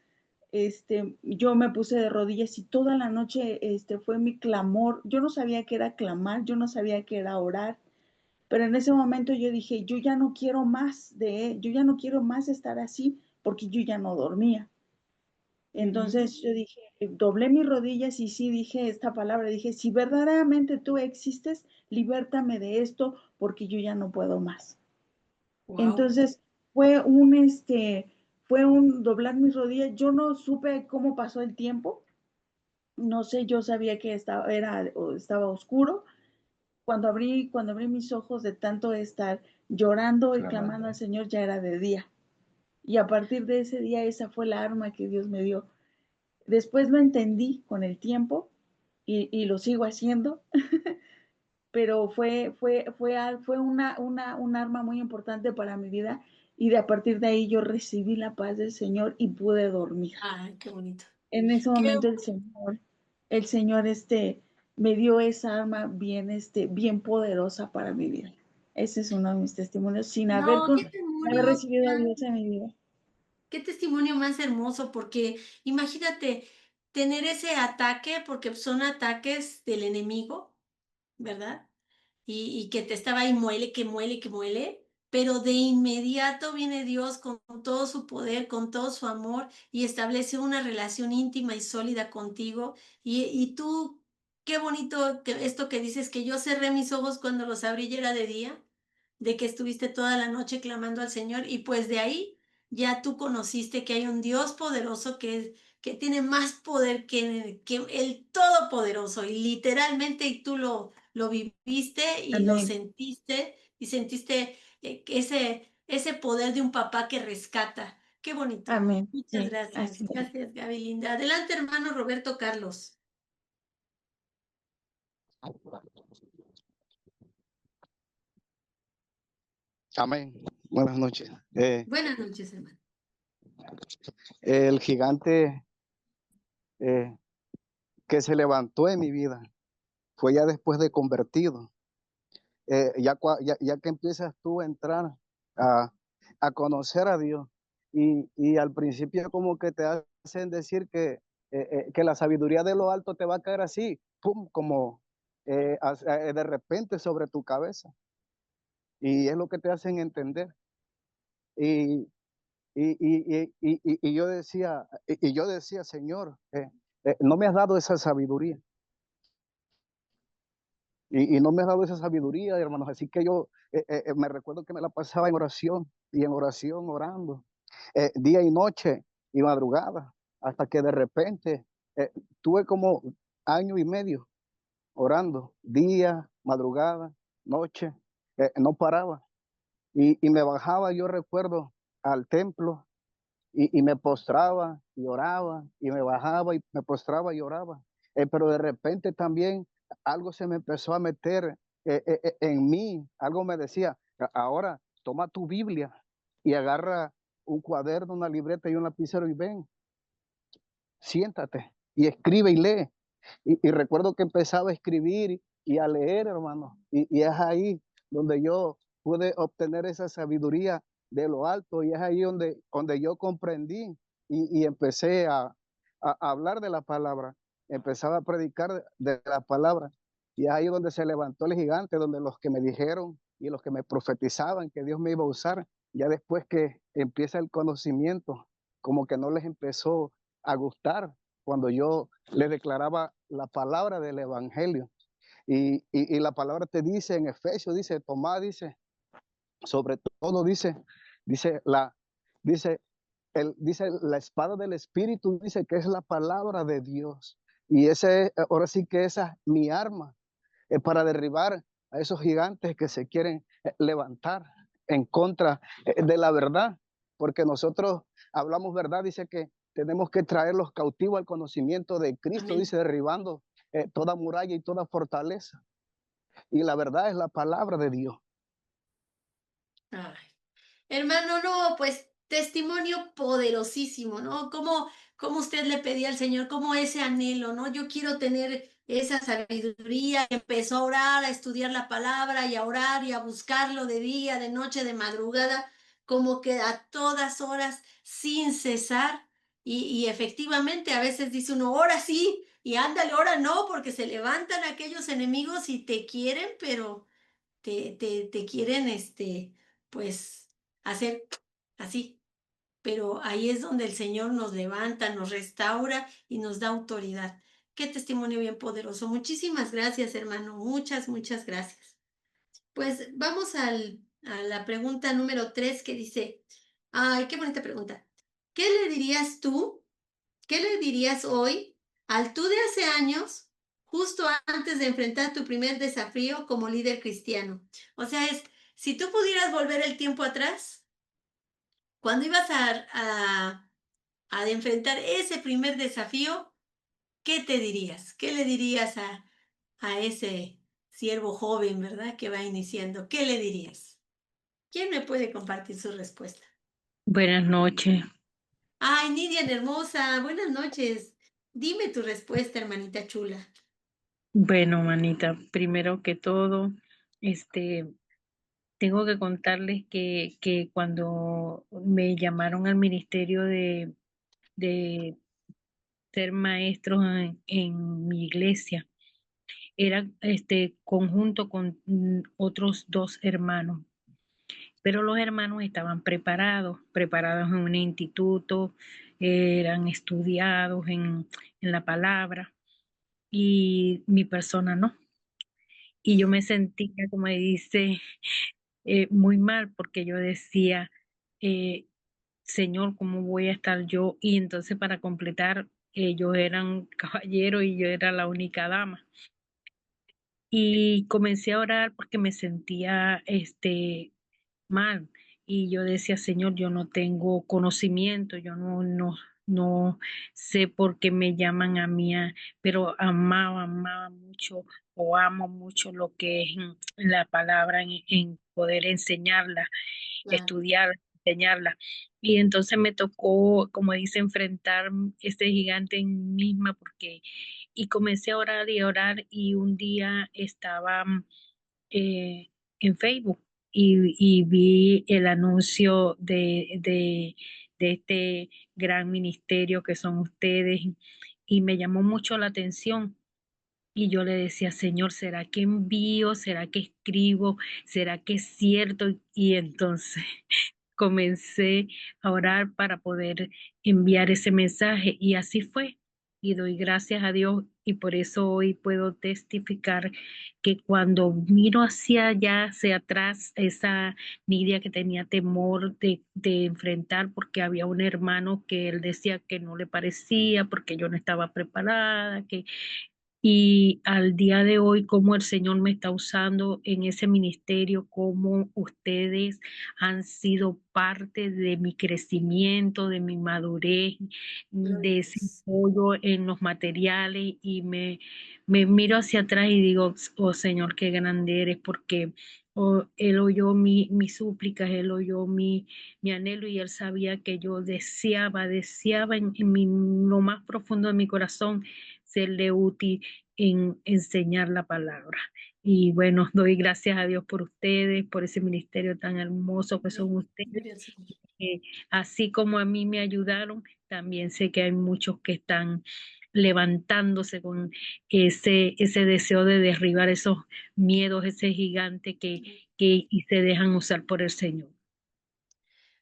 Yo me puse de rodillas y toda la noche, fue mi clamor. Yo no sabía qué era clamar, yo no sabía qué era orar, pero en ese momento yo dije, yo ya no quiero más estar así porque yo ya no dormía. Entonces yo dije, doblé mis rodillas y sí dije esta palabra, dije, si verdaderamente tú existes, libértame de esto porque yo ya no puedo más. Wow. Entonces fue un doblar mis rodillas. Yo no supe cómo pasó el tiempo. No sé, yo sabía que estaba oscuro. Cuando abrí mis ojos de tanto estar llorando y clamando al Señor, ya era de día. Y a partir de ese día, esa fue la arma que Dios me dio. Después lo entendí con el tiempo y lo sigo haciendo, pero fue un arma muy importante para mi vida y a partir de ahí yo recibí la paz del Señor y pude dormir. Ay, qué bonito. En ese Qué momento el Señor me dio esa arma bien poderosa para mi vida. Ese es uno de mis testimonios sin haber No, qué recibido a Dios en mi vida. qué testimonio más hermoso, porque imagínate tener ese ataque, porque son ataques del enemigo, ¿verdad? Y que te estaba ahí muele, que muele, que muele, pero de inmediato viene Dios con todo su poder, con todo su amor y establece una relación íntima y sólida contigo. Y tú, qué bonito que esto que dices, que yo cerré mis ojos cuando los abrí y era de día, de que estuviste toda la noche clamando al Señor y pues de ahí ya tú conociste que hay un Dios poderoso que tiene más poder que el Todopoderoso y literalmente y tú lo viviste y lo Amén. sentiste y sentiste ese poder de un papá que rescata. Qué bonito. Amén. Muchas Sí, gracias. así es. Gracias, Gaby Linda. Adelante, hermano Roberto Carlos. Amén. Buenas noches. Buenas noches, hermano. El gigante que se levantó en mi vida fue ya después de convertido. Ya que empiezas tú a entrar a, a conocer a Dios y al principio como que te hacen decir que la sabiduría de lo alto te va a caer así, pum, como de repente sobre tu cabeza. Y es lo que te hacen entender. Y, y yo decía, Señor, no me has dado esa sabiduría. Y no me has dado esa sabiduría, hermanos. Así que yo me recuerdo que me la pasaba en oración y en oración, orando, día y noche y madrugada, hasta que de repente tuve como año y medio orando, día, madrugada, noche, no paraba. Y me bajaba, yo recuerdo, al templo y me postraba y oraba y me bajaba y me postraba y oraba. Pero de repente también algo se me empezó a meter en mí, algo me decía, ahora toma tu Biblia y agarra un cuaderno, una libreta y un lapicero y ven, siéntate y escribe y lee. Y recuerdo que empezaba a escribir y a leer, hermano, y es ahí donde yo pude obtener esa sabiduría de lo alto y es ahí donde yo comprendí y empecé a hablar de la palabra, empezaba a predicar de la palabra y es ahí donde se levantó el gigante, donde los que me dijeron y los que me profetizaban que Dios me iba a usar, ya después que empieza el conocimiento, como que no les empezó a gustar cuando yo les declaraba la palabra del evangelio. Y la palabra te dice en Efesios, dice, Tomás dice, sobre todo dice la, dice, dice la espada del Espíritu, dice que es la palabra de Dios. Y ahora sí que esa es mi arma para derribar a esos gigantes que se quieren levantar en contra de la verdad, porque nosotros hablamos verdad, dice que tenemos que traer los cautivos al conocimiento de Cristo, Amén. dice, derribando toda muralla y toda fortaleza. Y la verdad es la palabra de Dios. Ay. Hermano, no, pues testimonio poderosísimo, ¿no? Cómo usted le pedía al Señor, cómo ese anhelo, ¿no? Yo quiero tener esa sabiduría. Empezó a orar, a estudiar la palabra y a orar y a buscarlo de día, de noche, de madrugada, como que a todas horas, sin cesar. Y efectivamente, a veces dice uno, ahora sí, y ándale, ahora no, porque se levantan aquellos enemigos y te quieren, pero te quieren, pues, hacer así. pero ahí es donde el Señor nos levanta, nos restaura y nos da autoridad. Qué testimonio bien poderoso. Muchísimas gracias, hermano. Muchas, muchas gracias. Pues vamos a la pregunta número 3 que dice, ay, qué bonita pregunta. ¿Qué le dirías tú? ¿Qué le dirías hoy al tú de hace años, justo antes de enfrentar tu primer desafío como líder cristiano? O sea, si tú pudieras volver el tiempo atrás, cuando ibas a enfrentar ese primer desafío, ¿qué te dirías? ¿Qué le dirías a ese siervo joven, verdad, que va iniciando? ¿Qué le dirías? ¿Quién me puede compartir su respuesta? Buenas noches. Ay, Nidian hermosa, buenas noches. Dime tu respuesta, hermanita chula. Bueno, manita, primero que todo, tengo que contarles que cuando me llamaron al ministerio de ser maestros en mi iglesia, era conjunto con otros 2 hermanos, pero los hermanos estaban preparados en un instituto, eran estudiados en la palabra, y mi persona no. Y yo me sentía, como dice, muy mal porque yo decía, eh, Señor, ¿cómo voy a estar yo? Y entonces para completar, ellos eran caballeros y yo era la única dama. Y comencé a orar porque me sentía mal. Y yo decía, Señor, yo no tengo conocimiento, yo no sé por qué me llaman a mí, pero amaba mucho o amo mucho lo que es la palabra en poder enseñarla, Claro. estudiar, enseñarla. Y entonces me tocó, como dice, enfrentar este gigante en mí misma y comencé a orar y a orar y un día estaba en Facebook y vi el anuncio de este gran ministerio que son ustedes y me llamó mucho la atención. Y yo le decía, Señor, ¿será que envío? ¿Será que escribo? ¿Será que es cierto? Y entonces comencé a orar para poder enviar ese mensaje y así fue. Y doy gracias a Dios y por eso hoy puedo testificar que cuando miro hacia allá, hacia atrás, esa Nidia que tenía temor de enfrentar porque había un hermano que él decía que no le parecía porque yo no estaba preparada, y al día de hoy, cómo el Señor me está usando en ese ministerio, cómo ustedes han sido parte de mi crecimiento, de mi madurez, de ese apoyo en los materiales y me miro hacia atrás y digo, oh Señor, qué grande eres, porque Él oyó mis súplicas, Él oyó mi anhelo y Él sabía que yo deseaba en lo más profundo de mi corazón serle útil en enseñar la palabra. Y bueno, doy gracias a Dios por ustedes, por ese ministerio tan hermoso que son ustedes. Así como a mí me ayudaron, también sé que hay muchos que están levantándose con ese deseo de derribar esos miedos, ese gigante y se dejan usar por el Señor.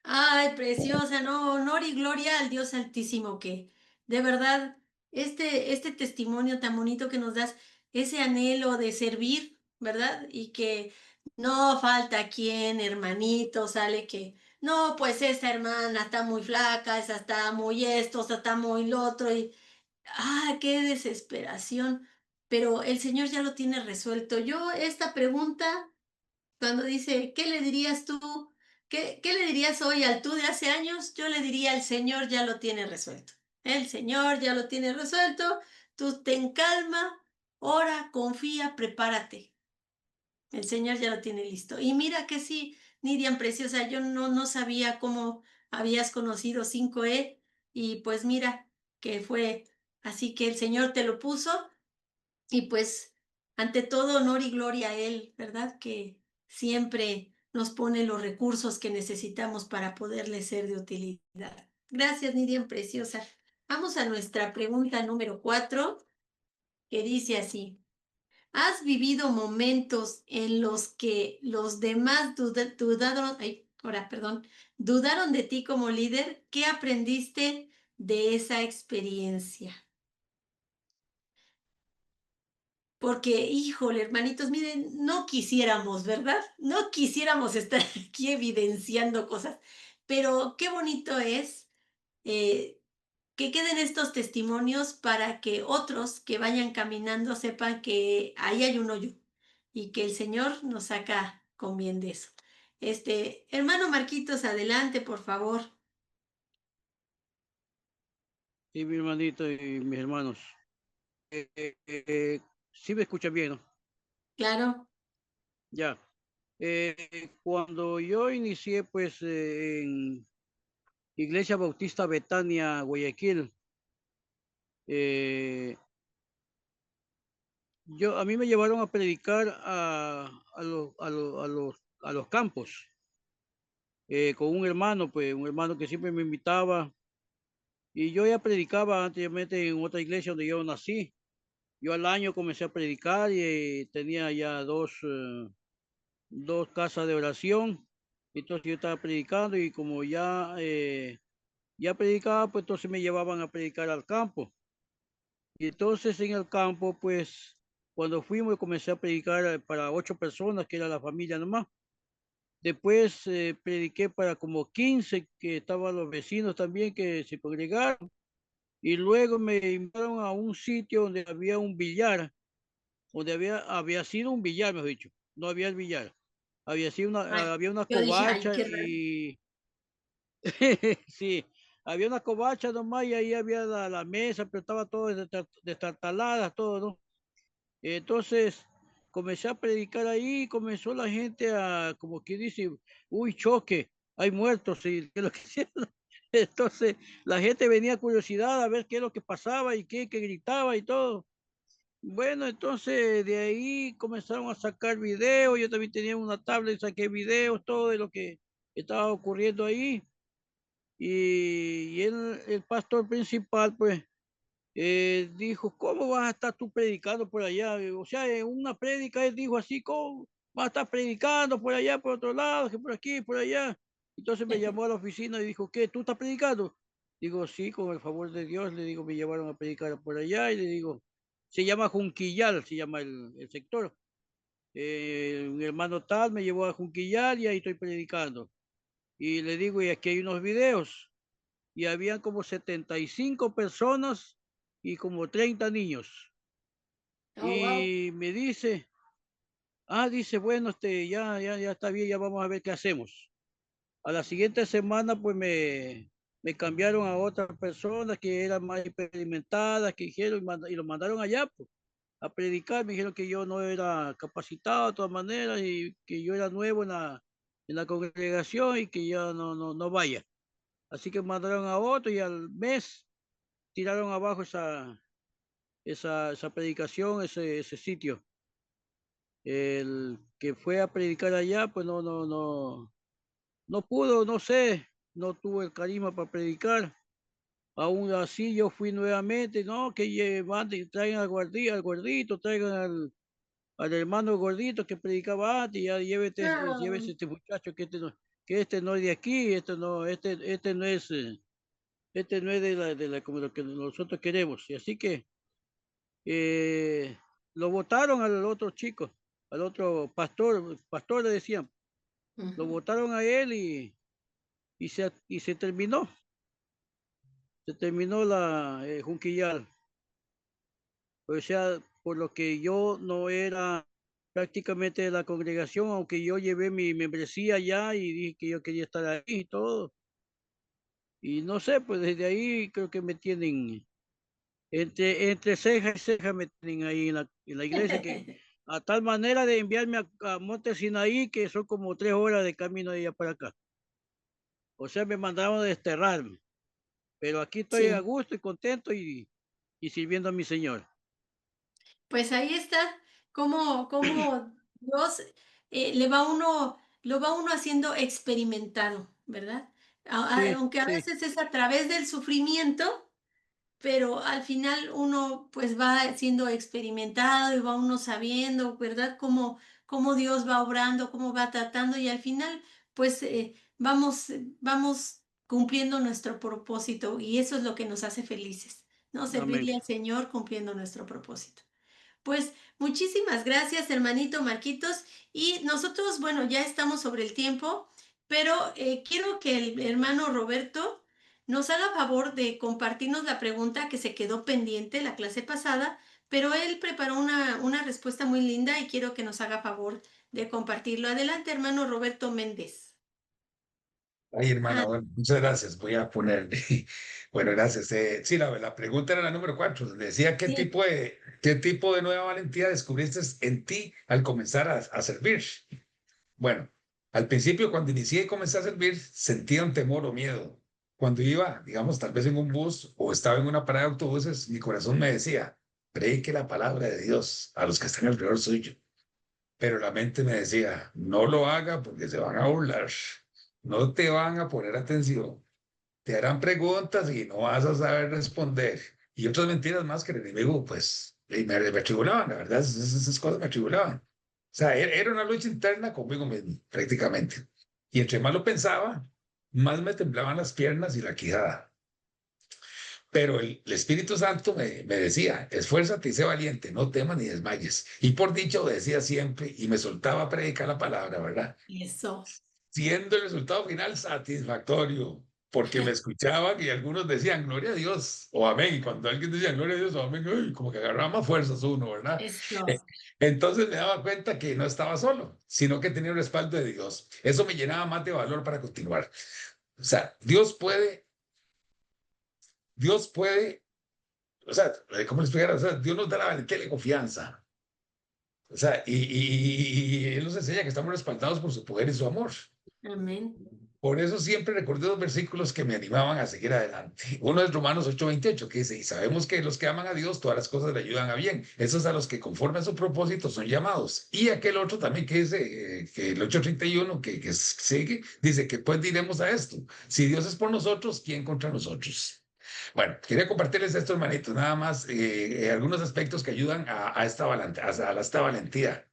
Ay, preciosa, no, honor y gloria al Dios Altísimo, que de verdad, este testimonio tan bonito que nos das, ese anhelo de servir, ¿verdad? Y que no falta quien, hermanito, sale que, no, pues esta hermana está muy flaca, esa está muy esto, esa está muy lo otro, y, qué desesperación. Pero el Señor ya lo tiene resuelto. Yo esta pregunta cuando dice, ¿qué le dirías tú? ¿Qué le dirías hoy al tú de hace años? Yo le diría, el Señor ya lo tiene resuelto. El Señor ya lo tiene resuelto. Tú ten calma, ora, confía, prepárate. El Señor ya lo tiene listo. Y mira que sí, Nidian preciosa, yo no sabía cómo habías conocido 5E y pues mira que fue así que el Señor te lo puso y pues, ante todo, honor y gloria a Él, ¿verdad? Que siempre nos pone los recursos que necesitamos para poderle ser de utilidad. Gracias, Nidian Preciosa. Vamos a nuestra pregunta número 4, que dice así. ¿Has vivido momentos en los que los demás dudaron? ahora, perdón, dudaron de ti como líder, ¿qué aprendiste de esa experiencia? Porque, híjole, hermanitos, miren, no quisiéramos, ¿verdad? No quisiéramos estar aquí evidenciando cosas, pero qué bonito es eh, que queden estos testimonios para que otros que vayan caminando sepan que ahí hay un hoyo y que el Señor nos saca con bien de eso. Hermano Marquitos, adelante, por favor. Sí, mi hermanito y mis hermanos. Sí me escuchan bien, ¿no? Claro. Ya. Cuando yo inicié, pues, en Iglesia Bautista Betania, Guayaquil, eh, a mí me llevaron a predicar a los campos, con un hermano, pues, un hermano que siempre me invitaba. Y yo ya predicaba anteriormente en otra iglesia donde yo nací. Yo al año comencé a predicar y tenía ya dos casas de oración. Entonces yo estaba predicando y como ya predicaba, pues entonces me llevaban a predicar al campo. Y entonces en el campo, pues cuando fuimos comencé a predicar para 8 personas, que era la familia nomás. Después prediqué para como 15 que estaban los vecinos también que se congregaron. Y luego me invitaron a un sitio donde había un billar, donde había sido un billar, mejor dicho. No había el billar. Ay, Había una yo dije, ay, covacha qué raro. y sí, había una covacha nomás y ahí había la mesa, pero estaba todo destartalada, todo, ¿no? Entonces comencé a predicar ahí y comenzó la gente a, como que dice, uy, choque, hay muertos, y que lo que sea. Entonces la gente venía a curiosidad a ver qué es lo que pasaba y qué gritaba y todo. Bueno, entonces de ahí comenzaron a sacar videos, yo también tenía una tablet y saqué videos, todo de lo que estaba ocurriendo ahí. Y el pastor principal, pues, dijo, ¿cómo vas a estar tú predicando por allá? O sea, en una prédica él dijo así, ¿cómo vas a estar predicando por allá, por otro lado, que por aquí, por allá? Entonces me llamó a la oficina y dijo, ¿qué? ¿Tú estás predicando? Digo, sí, con el favor de Dios, le digo, me llevaron a predicar por allá y le digo, se llama Junquillal, se llama el sector. Un hermano tal me llevó a Junquillal y ahí estoy predicando. Y le digo, y aquí hay unos videos y habían como 75 personas y como 30 niños. Oh, wow. Y me dice, dice, bueno, ya está bien, ya vamos a ver qué hacemos. A la siguiente semana, pues me cambiaron a otras personas que eran más experimentadas, que dijeron, y lo mandaron allá, pues, a predicar. Me dijeron que yo no era capacitado de todas maneras y que yo era nuevo en la congregación y que ya no vaya. Así que mandaron a otro y al mes tiraron abajo esa predicación, ese sitio. El que fue a predicar allá, pues no pudo, no sé, no tuvo el carisma para predicar. Aún así yo fui nuevamente, no, que manden, traigan al gordito, traigan al hermano gordito que predicaba antes, ya No. llévese este muchacho que este no es de aquí, este no es como lo que nosotros queremos. Y así que eh, lo votaron al otro chico, al otro pastor le decían, lo Ujú. votaron a él y se terminó la Junquillar. O sea, por lo que yo no era prácticamente de la congregación, aunque yo llevé mi membresía allá y dije que yo quería estar ahí y todo. Y no sé, pues desde ahí creo que me tienen entre ceja y ceja me tienen ahí en la iglesia, que a tal manera de enviarme a Monte Sinaí, que son como 3 horas de camino de allá para acá. O sea, me mandaron a desterrarme. Pero aquí estoy a Sí, gusto y contento y sirviendo a mi Señor. pues ahí está, cómo Dios lo va uno haciendo experimentado, ¿verdad? Sí, Aunque a sí, veces es a través del sufrimiento, pero al final uno pues va siendo experimentado y va uno sabiendo, ¿verdad? Cómo Dios va obrando, cómo va tratando y al final pues vamos cumpliendo nuestro propósito y eso es lo que nos hace felices, ¿no? Amén. Servirle al Señor cumpliendo nuestro propósito. Pues muchísimas gracias, hermanito Marquitos. Y nosotros, bueno, ya estamos sobre el tiempo, pero quiero que el hermano Roberto nos haga favor de compartirnos la pregunta que se quedó pendiente la clase pasada, pero él preparó una respuesta muy linda y quiero que nos haga favor de compartirlo. Adelante, hermano Roberto Méndez. Ay, Ah, hermana, bueno, muchas gracias. Voy a ponerle. Bueno, gracias. Sí, la pregunta era la número 4. Decía, sí, qué tipo de nueva valentía descubriste en ti al comenzar a servir? Bueno, al principio, cuando inicié y comencé a servir, sentía un temor o miedo. Cuando iba, digamos, tal vez en un bus o estaba en una parada de autobuses, mi corazón me decía, predique la palabra de Dios a los que están alrededor suyo. Pero la mente me decía, no lo haga porque se van a burlar, no te van a poner atención, te harán preguntas y no vas a saber responder. Y otras mentiras más que el enemigo, pues, y me atribulaban, la verdad, esas cosas me atribulaban. O sea, era una lucha interna conmigo mismo, prácticamente. Y entre más lo pensaba, más me temblaban las piernas y la quijada. Pero el Espíritu Santo me decía, esfuérzate y sé valiente, no temas ni desmayes. Y por dicho obedecía siempre y me soltaba a predicar la palabra, ¿verdad? eso. Siendo el resultado final satisfactorio, porque me escuchaban y algunos decían, gloria a Dios, o amén. Y cuando alguien decía, gloria a Dios, o amén, uy, como que agarraba más fuerzas uno, ¿verdad? Eso. Entonces me daba cuenta que no estaba solo, sino que tenía el respaldo de Dios. Eso me llenaba más de valor para continuar. O sea, Dios puede, o sea, ¿cómo les explicar? O sea, Dios nos da la valentía y la confianza. O sea, y Él nos enseña que estamos respaldados por su poder y su amor. Amén. Por eso siempre recordé dos versículos que me animaban a seguir adelante. Uno es Romanos 8:28, que dice, y sabemos que los que aman a Dios, todas las cosas le ayudan a bien. Esos a los que conforme a su propósito son llamados. Y aquel otro también que dice, que el 8:31, que sigue, dice que pues diremos a esto, si Dios es por nosotros, ¿quién contra nosotros? Bueno, quería compartirles esto, hermanitos, nada más algunos aspectos que ayudan a esta valentía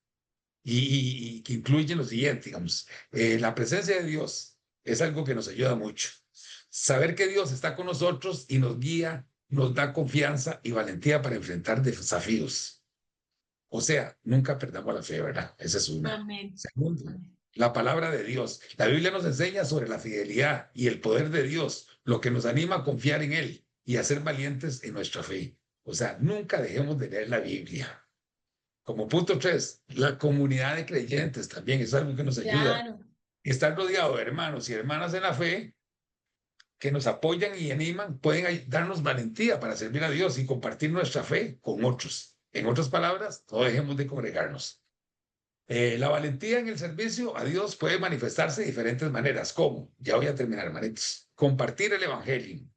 y que incluyen lo siguiente, digamos, la presencia de Dios es algo que nos ayuda mucho. Saber que Dios está con nosotros y nos guía, nos da confianza y valentía para enfrentar desafíos. O sea, nunca perdamos la fe, ¿verdad? Esa es una. Amén. Segundo, Amén. la palabra de Dios. La Biblia nos enseña sobre la fidelidad y el poder de Dios, lo que nos anima a confiar en Él y a ser valientes en nuestra fe. O sea, nunca dejemos de leer la Biblia. Como punto 3, la comunidad de creyentes también es algo que nos ayuda. Claro. Estar rodeado de hermanos y hermanas en la fe que nos apoyan y animan, pueden darnos valentía para servir a Dios y compartir nuestra fe con otros. En otras palabras, no dejemos de congregarnos. La valentía en el servicio a Dios puede manifestarse de diferentes maneras. ¿Cómo? Ya voy a terminar, hermanitos. Compartir el Evangelio,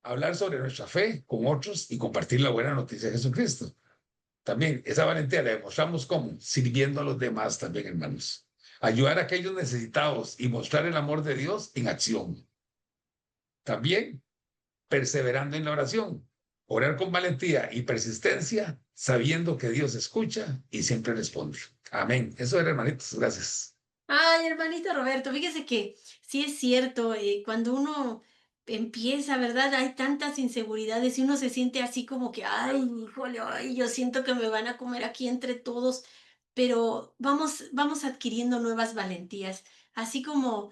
hablar sobre nuestra fe con otros y compartir la buena noticia de Jesucristo. También esa valentía la demostramos cómo, sirviendo a los demás también, hermanos. Ayudar a aquellos necesitados y mostrar el amor de Dios en acción. También perseverando en la oración. Orar con valentía y persistencia, sabiendo que Dios escucha y siempre responde. Amén. Eso era, hermanitos. Gracias. Ay, hermanito Roberto, fíjese que sí es cierto, cuando uno empieza, ¿verdad? Hay tantas inseguridades y uno se siente así como que, ay, híjole, ay, yo siento que me van a comer aquí entre todos, pero vamos adquiriendo nuevas valentías, así como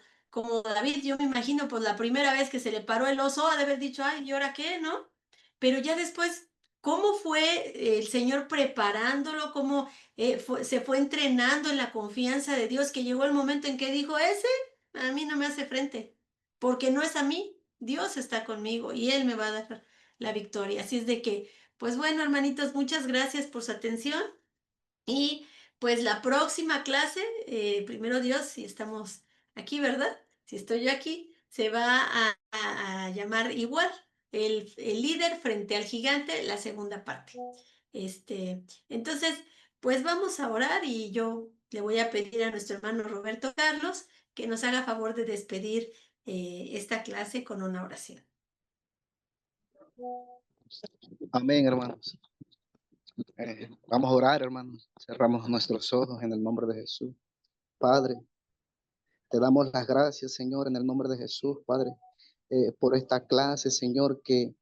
David, yo me imagino, pues la primera vez que se le paró el oso, ha de haber dicho, ay, ¿y ahora qué, no? Pero ya después, ¿cómo fue el Señor preparándolo? ¿Cómo se fue entrenando en la confianza de Dios que llegó el momento en que dijo, ese a mí no me hace frente, porque no es a mí, Dios está conmigo y Él me va a dar la victoria. Así es de que, pues bueno, hermanitos, muchas gracias por su atención y pues la próxima clase, primero Dios, si estamos aquí, ¿verdad? Si estoy yo aquí, se va a llamar igual, el líder frente al gigante, la segunda parte. Entonces, pues vamos a orar y yo le voy a pedir a nuestro hermano Roberto Carlos que nos haga favor de despedir esta clase con una oración. Amén, hermanos. Vamos a orar, hermanos. Cerramos nuestros ojos en el nombre de Jesús. Padre, te damos las gracias, Señor, en el nombre de Jesús, Padre, por esta clase, Señor, que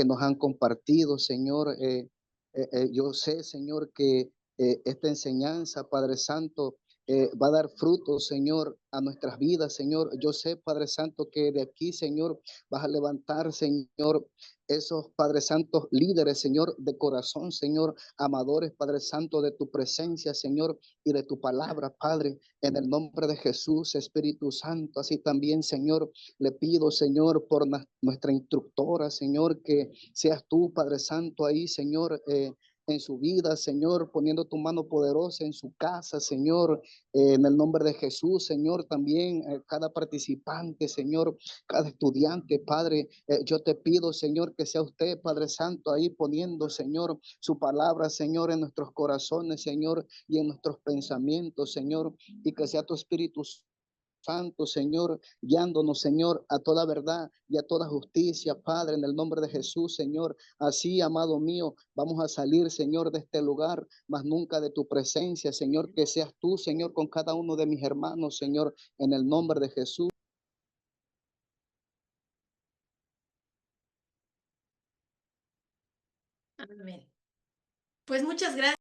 nos han compartido, Señor. Yo sé, Señor, que esta enseñanza, Padre Santo, va a dar fruto, Señor, a nuestras vidas, Señor. Yo sé, Padre Santo, que de aquí, Señor, vas a levantar, Señor, esos, Padre Santo, líderes, Señor, de corazón, Señor, amadores, Padre Santo, de tu presencia, Señor, y de tu palabra, Padre, en el nombre de Jesús, Espíritu Santo. Así también, Señor, le pido, Señor, por nuestra instructora, Señor, que seas tú, Padre Santo, ahí, Señor, en su vida, Señor, poniendo tu mano poderosa en su casa, Señor, en el nombre de Jesús, Señor, también cada participante, Señor, cada estudiante, Padre, yo te pido, Señor, que sea usted, Padre Santo, ahí poniendo, Señor, su palabra, Señor, en nuestros corazones, Señor, y en nuestros pensamientos, Señor, y que sea tu Espíritu Santo, Señor, guiándonos, Señor, a toda verdad y a toda justicia, Padre, en el nombre de Jesús, Señor. Así, amado mío, vamos a salir, Señor, de este lugar, mas nunca de tu presencia, Señor, que seas tú, Señor, con cada uno de mis hermanos, Señor, en el nombre de Jesús. Amén. Pues muchas gracias.